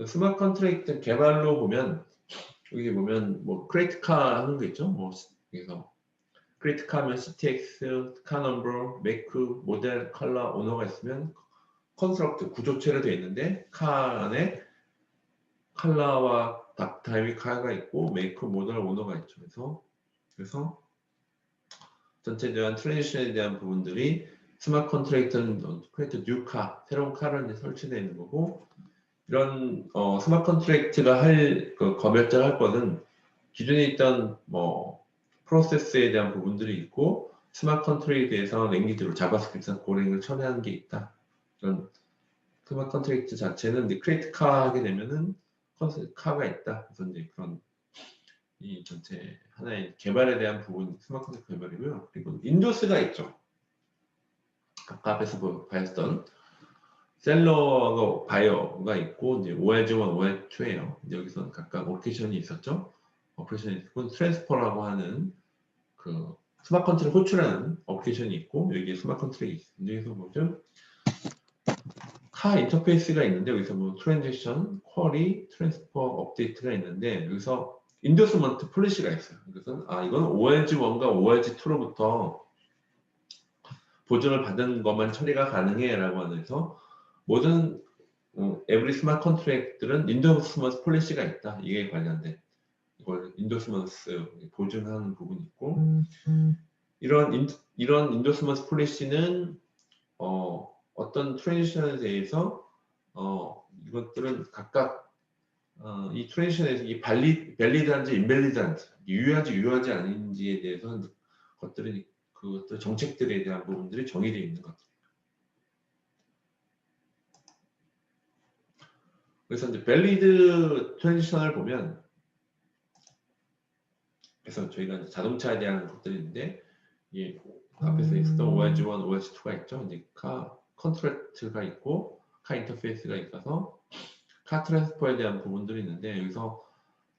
스마트 컨트랙트 개발로 보면 여기 보면 뭐 create car 하는 거 있죠. 뭐 그래서 create car면 ctx, car number, make, 모델, 컬러, 오너가 있으면 construct 구조체로 되어 있는데 car 안에 컬러와 타입이 카가 있고 make, 모델, 오너가 있죠. 그래서 전체에 대한 트랜지션에 대한 부분들이 스마트 컨트랙트는 create new car, 새로운 카를 설치되어 있는 거고 이런 스마트 컨트랙트가 할 검열자를 할 거는 기존에 있던 뭐 프로세스에 대한 부분들이 있고 스마트 컨트랙트에 대해서 랭귀지로 자바스크립트나 고랭을 처리하는 게 있다. 이런 스마트 컨트랙트 자체는 이제 크리에이트 카 하게 되면은 카가 있다. 그래서 이제 그런 이 전체 하나의 개발에 대한 부분 스마트 컨트랙트 개발이고요. 그리고 인도스가 있죠. 아까 앞에서 봤던 셀러하고 바이어가 있고 이제 OS1, OS2예요. 여기서는 각각 오케이션이 있었죠. 오퍼레이션이 있고 트랜스퍼라고 하는 그 스마트 컨트롤 호출하는 어플리케이션이 있고 여기에 스마트 컨트롤이 있습니다. 여기서 보죠. 카 인터페이스가 있는데 여기서 뭐 트랜지션, 쿼리, 트랜스퍼, 업데이트가 있는데 여기서 인더스먼트 폴리시가 있어요. 그래서 이건 OS1과 OS2로부터 보증을 받은 것만 처리가 가능해라고 하면서 모든 에브리 스마트 컨트랙들은 인더스먼트 폴리시가 있다. 이게 관련된 이걸 인더스먼트 보증하는 부분이 있고 이런 인더스먼트 폴리시는 어떤 트랜지션에 대해서 이것들은 각각 이 트랜지션에서 이 밸리드한지 인밸리드한지 유효하지 아닌지에 대해서 것들은 그것들 정책들에 대한 부분들이 정의되어 있는 것 같아요. 그래서 이제 밸리드 트랜지션을 보면 그래서 저희가 이제 자동차에 대한 것들이 있는데 이 앞에서 있었던 OS1, OS2가 있죠. 이제 카 컨트랙트가 있고 카 인터페이스가 있어서 카 트랜스퍼에 대한 부분들이 있는데 여기서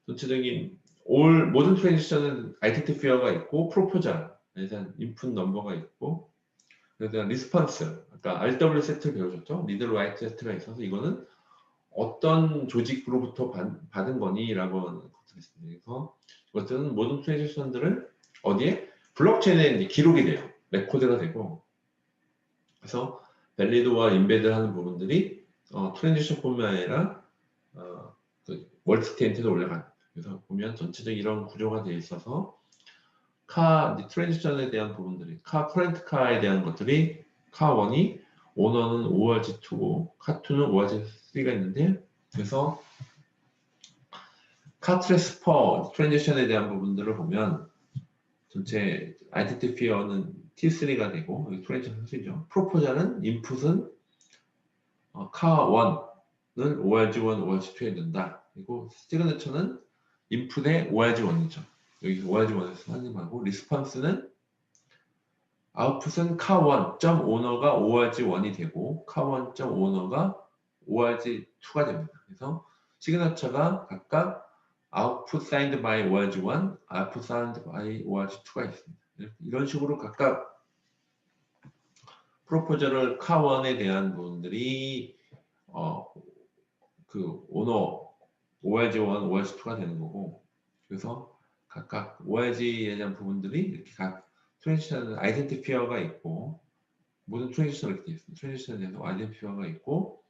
전체적인 모든 트랜지션은 아이덴티피어가 있고 프로포잘에 대한 인풋 넘버가 있고 그래서 대한 리스폰스 아까 RW 세트를 배우셨죠? 리드 라이트 세트가 있어서 이거는 어떤 조직으로부터 받은 거니? 라고 하는 것들이 있습니다. 그래서 이것들은 모든 트랜지션들은 어디에? 블록체인에 이제 기록이 돼요. 레코드가 되고 그래서 밸리드와 인베드 하는 부분들이 트랜지션뿐만 아니라 그 멀티스테이트도 올라가요. 그래서 보면 전체적 이런 구조가 되어 있어서 트랜지션에 대한 부분들이 커런트 카에 대한 것들이 카1이 오너는 ORG2고 카2는 ORG3가 있는데 그래서 카 트랜스퍼 트랜지션에 대한 부분들을 보면 전체 아이덴티피어는 T3가 되고 트랜지션 3죠. 프로포저는 인풋은 카1은 ORG1, ORG2에 넣는다. 그리고 시그니처는 인풋의 ORG1이죠. 여기서 ORG1에서 확인하고 리스폰스는 아웃풋은 카1.오너가 ORG1이 되고 카1.오너가 ORG2가 됩니다. 그래서 시그너처가 각각 output signed by ORG1, output signed by ORG2가 있습니다. 이런 식으로 각각 프로포저럴 카1에 대한 부분들이 그 오너 ORG1, ORG2가 되는 거고 그래서 각각 ORG에 대한 부분들이 이렇게 각 트랜지션 아이덴티피어가 있고 모든 트랜지션을 이렇게 있습니다. 트랜지션에 대해서 아이덴티피어가 있고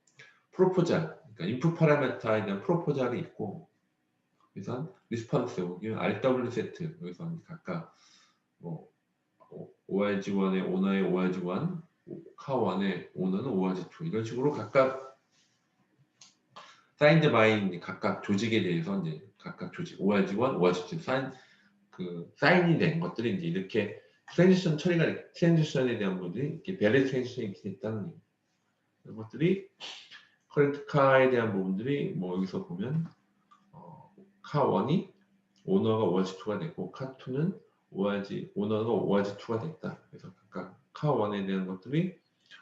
프로포잘, 그러니까 인풋 파라미터에 대한 프로포잘이 있고 그래서 리스폰스 여기 RW 세트 여기서 각각 뭐 ORG1의 오너의 ORG1, 카1의 오너는 ORG2 이런 식으로 각각 사인드 바이 각각 조직에 대해서 이제 각각 조직 ORG1, ORG2 사인이 된 것들이 이제 이렇게 트랜지션 처리가 트랜지션에 대한 부분들이 이렇게 밸리 트랜지션이 이렇게 됐다는 얘기. 이런 것들이 커런트 카에 대한 부분들이 뭐 여기서 보면 카1이 오너가 ORG2가 됐고 카2는 오너가 ORG2가 됐다. 그래서 각각 카1에 대한 것들이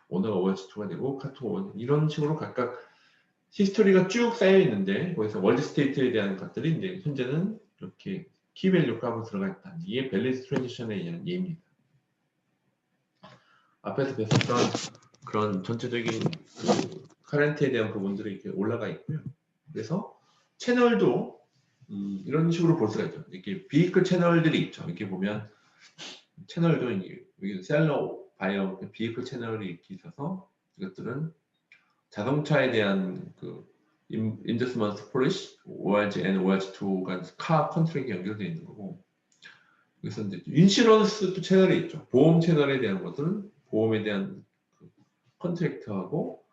오너가 ORG2가 되고 카2가 ORG 이런 식으로 각각 히스토리가 쭉 쌓여 있는데 거기서 월드 스테이트에 대한 것들이 이제 현재는 이렇게 키밸류 값으로 들어가 있다. 이게 밸리드 트랜지션에 의한 예입니다. 앞에서 뵀었던 그런 전체적인 커런트에 대한 부분들이 이렇게 올라가 있고요. 그래서 채널도 이런 식으로 볼 수가 있죠. 이렇게 비이클 채널들이 있죠. 이렇게 보면 채널도 여기 셀러, 바이어, 비이클 채널이 이렇게 있어서 이것들은 자동차에 대한 그 인더스먼트 폴리시, ORG-N, ORG2가 카 컨트랙이 연결되어 있는 거고 그래서 이제 인슈런스 채널이 있죠. 보험 채널에 대한 것들은 보험에 대한 컨트랙트하고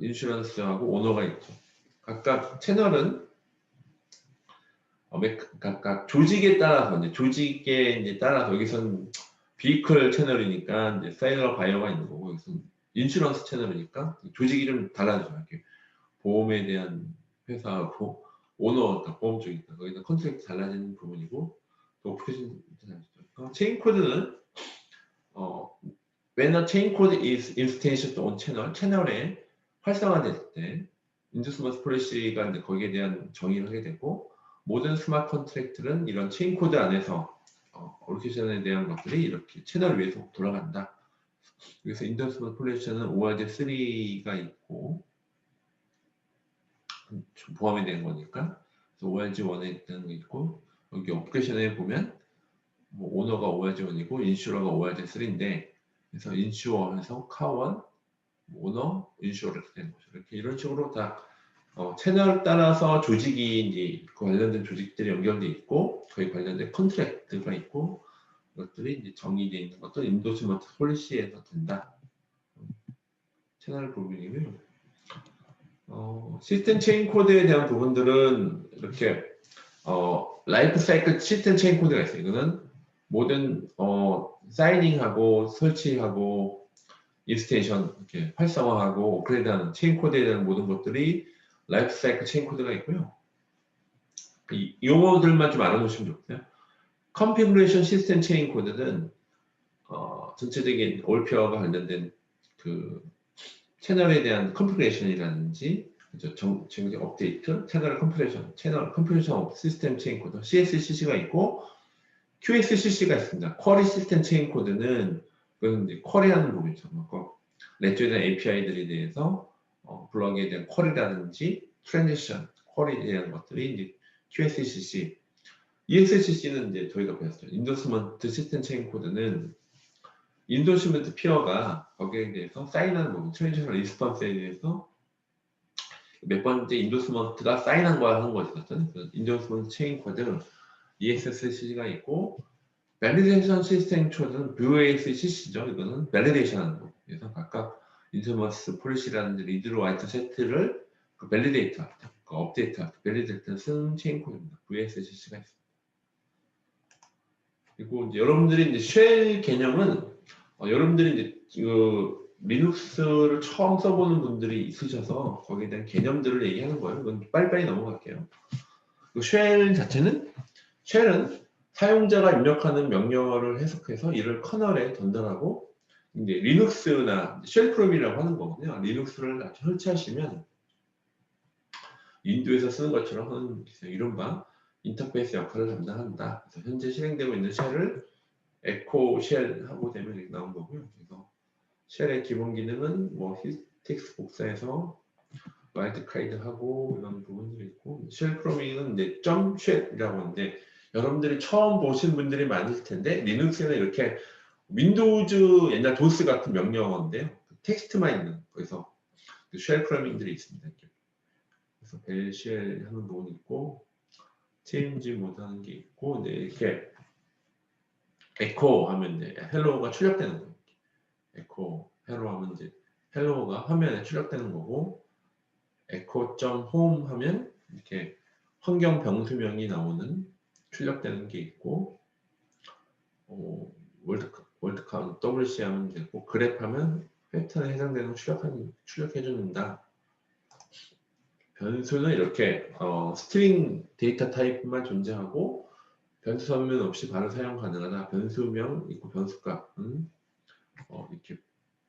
인슈런스하고 오너가 있죠. 각각 채널은 각각 조직에 따라서 이제 조직에 이제 따라서 여기선 비이클 채널이니까 이제 셀러 바이어가 있는 거고 여기선 인슈런스 채널이니까 조직이 좀 달라져요. 이렇게 보험에 대한 회사하고 오너 그러니까 보험 쪽이니까 거기다 컨트랙트 달라지는 부분이고 또 오퍼레이션 달라지죠. 체인 코드는 when a chain code is instantiated on 채널에 활성화될 때 인듀스먼트 폴리시가 이제 거기에 대한 정의를 하게 되고 모든 스마트 컨트랙트는 이런 체인 코드 안에서 오르케이션에 대한 것들이 이렇게 채널 위에서 돌아간다. 그래서 인듀스먼트 폴리시는 ORG3가 있고 보험에 대한 거니까 그래서 ORG1에 대한 게 있고 여기 오퍼레이션에 보면 뭐 오너가 ORG1이고 인슈러가 ORG3인데 그래서 인슈어에서 카원, 오너, 인슈어 이렇게 되는 거죠. 이렇게 이런 식으로 다 채널 따라서 조직이 이제 관련된 조직들이 연결돼 있고 거기 관련된 컨트랙트가 있고 이것들이 이제 정의되어 있는 것도 인도스먼트 폴리시에서 된다. 채널 부분이고요. 시스템 체인 코드에 대한 부분들은 이렇게 라이프 사이클 시스템 체인 코드가 있어요. 이거는 모든 사이닝하고 설치하고 인스테이션 이렇게 활성화하고 업그레이드하는 체인 코드에 대한 모든 것들이 라이프 사이클 체인 코드가 있고요. 이 용어들만 좀 알아두시면 좋고요. 컨피그레이션 시스템 체인 코드는 전체적인 올페어가 관련된 그 채널에 대한 컨피그레이션이라든지 정책 업데이트, 채널 컨피그레이션 시스템 체인 코드 CSCC가 있고 QSCC가 있습니다. 쿼리 시스템 체인 코드는 그건 이제 쿼리하는 부분이죠. 렛저에 대한 API들에 대해서 블럭에 대한 쿼리라든지 트랜지션, 쿼리에 대한 것들이 이제 QSCC, ESCC는 이제 저희가 배웠어요. 인도스먼트 시스템 체인 코드는 인도스먼트 피어가 거기에 대해서 사인하는 부분, 트랜지션 리스폰스에 대해서 몇 번째 인도스먼트가 사인한 거야 하는 거였었죠. 인도스먼트 체인 코드 ESCC가 있고 밸리데이션 시스템 코드는 VACC죠. 이거는 밸리데이션 하는 거. 그래서 각각 인터머스 폴리시라든지 리드로 와이트 세트를 그 밸리데이트 할 때, 그 업데이트 할 때, 밸리데이트 쓰는 체인 코드입니다. VACC가 있습니다. 그리고 이제 여러분들이 이제 쉘 개념은 여러분들이 이제 리눅스를 처음 써보는 분들이 있으셔서 거기에 대한 개념들을 얘기하는 거예요. 이건 빨리빨리 넘어갈게요. 쉘 자체는 쉘은 사용자가 입력하는 명령어를 해석해서 이를 커널에 전달하고 이제 리눅스나 쉘 프롬이라고 하는 거거든요. 리눅스를 설치하시면 윈도우에서 쓰는 것처럼 하는 이른바 인터페이스 역할을 담당한다. 그래서 현재 실행되고 있는 쉘을 에코 쉘 하고 되면 이렇게 나온 거고요. 그래서 쉘의 기본 기능은 뭐 텍스트 복사해서 와일드 카이드 하고 이런 부분들이 있고 쉘 프로밍은 이제 점 쉘이라고 하는데 여러분들이 처음 보신 분들이 많을 텐데 리눅스는 이렇게 윈도우즈 옛날 도스 같은 명령어인데요. 텍스트만 있는 거기서 쉘 프로밍들이 있습니다. 그래서 벨 쉘 하는 부분이 있고 체인지 모드 하는 게 있고 근데 이렇게 에코 하면 이제 헬로우가 출력되는 거예요. 에코 헬로 하면 이제 헬로우가 화면에 출력되는 거고 echo.home 하면 이렇게 환경 병수명이 나오는 출력되는 게 있고 월드카운트 WC 하면 되고 그래프 하면 패턴에 해당되는 출력해 준다. 변수는 이렇게 스트링 데이터 타입만 존재하고 변수 선면 없이 바로 사용 가능하다. 변수명 있고 변수값은 이렇게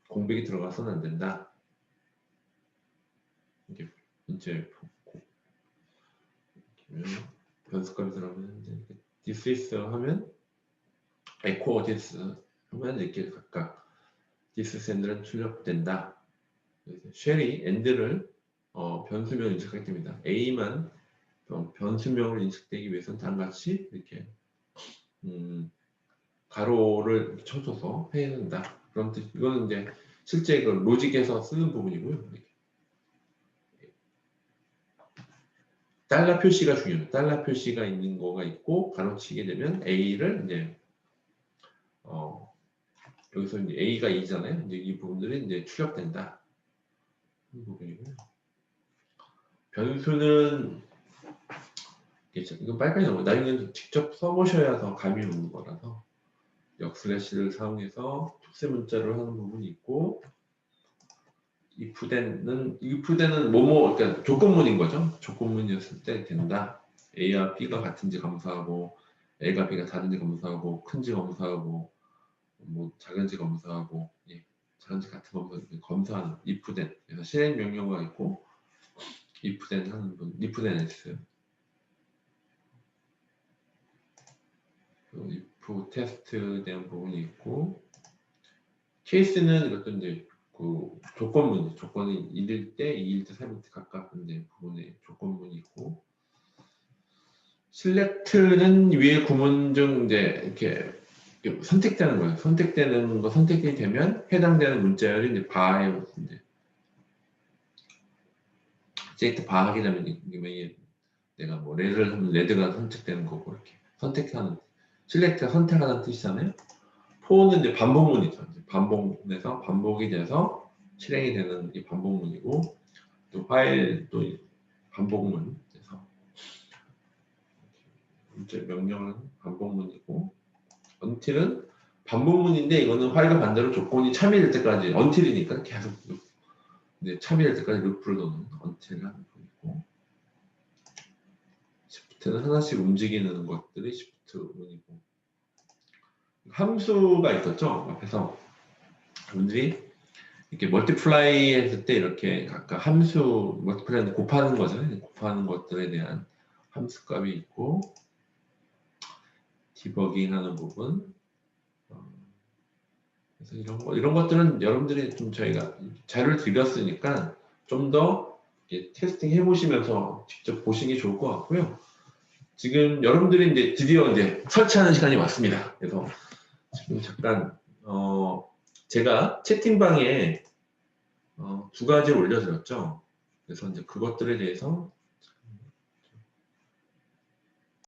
공백이 들어가서는 안 된다. 이게 이제 변수값이 들어가면 this is 하면 echo this 하면 이렇게 각각 this send는 출력된다. 쉘이 end를 변수명을 인식하게 됩니다. A만 변수명을 인식되기 위해서는 다음과 같이 이렇게 가로를 쳐줘서 해야 된다. 그런 뜻. 이거는 이제 실제 그 로직에서 쓰는 부분이고요. 이렇게. 달러 표시가 중요해요. 달러 표시가 있는 거가 있고 가로치게 되면 A를 이제 여기서 이제 A가 2잖아요. 이제 이 부분들이 이제 출력된다. 이 부분이고요. 변수는 이건 빨간이 너무 나중에 직접 써보셔야 더 감이 오는 거라서 역슬래시를 사용해서 촉세 문자를 하는 부분이 있고 ifthен은 뭐뭐 그러니까 조건문인 거죠. 조건문이었을 때 된다. A와 B가 같은지 검사하고 A가 B가 다른지 검사하고 큰지 검사하고 뭐 작은지 검사하고 예, 작은지 같은 검사하는 ifthен 그래서 실행 명령어가 있고 ifthен 하는 분 ifthен s if 테스트에 대한 부분이 있고 케이스는 이것도 이제 그 조건이 1일 때, 2일 때, 3일 때 가까운 부분에 조건문이 있고 select,는 위에 구문 중 이제 이렇게 선택되는 거예요. 선택되는 거 선택이 되면 해당되는 문자열이 이제 bar에 이제 bar 하게 되면 이게 내가 뭐 레드를 하면 레드가 선택되는 거고 이렇게 선택하는 select가 선택하는 뜻이잖아요. for는 이제 반복문이죠. 반복해서 반복이 돼서 실행이 되는 이 반복문이고 또 while도 반복문 그래서 이제 명령은 반복문이고 until은 반복문인데 이거는 while과 반대로 조건이 참여될 때까지 until이니까 계속 이제 참여될 때까지 루프를 넣는 until을 하는 부분이고 shift는 하나씩 움직이는 것들이 shift문이고 함수가 있었죠 앞에서 여러분들이 이렇게 멀티플라이 했을 때 이렇게 각각 함수 멀티플라이는 곱하는 거잖아요. 곱하는 것들에 대한 함수값이 있고 디버깅 하는 부분 그래서 이런 것들은 여러분들이 좀 저희가 자료를 드렸으니까 좀 더 테스팅 해보시면서 직접 보시는 게 좋을 것 같고요. 지금 여러분들이 이제 드디어 이제 설치하는 시간이 왔습니다. 그래서 지금 잠깐 제가 채팅방에 두 가지를 올려드렸죠. 그래서 이제 그것들에 대해서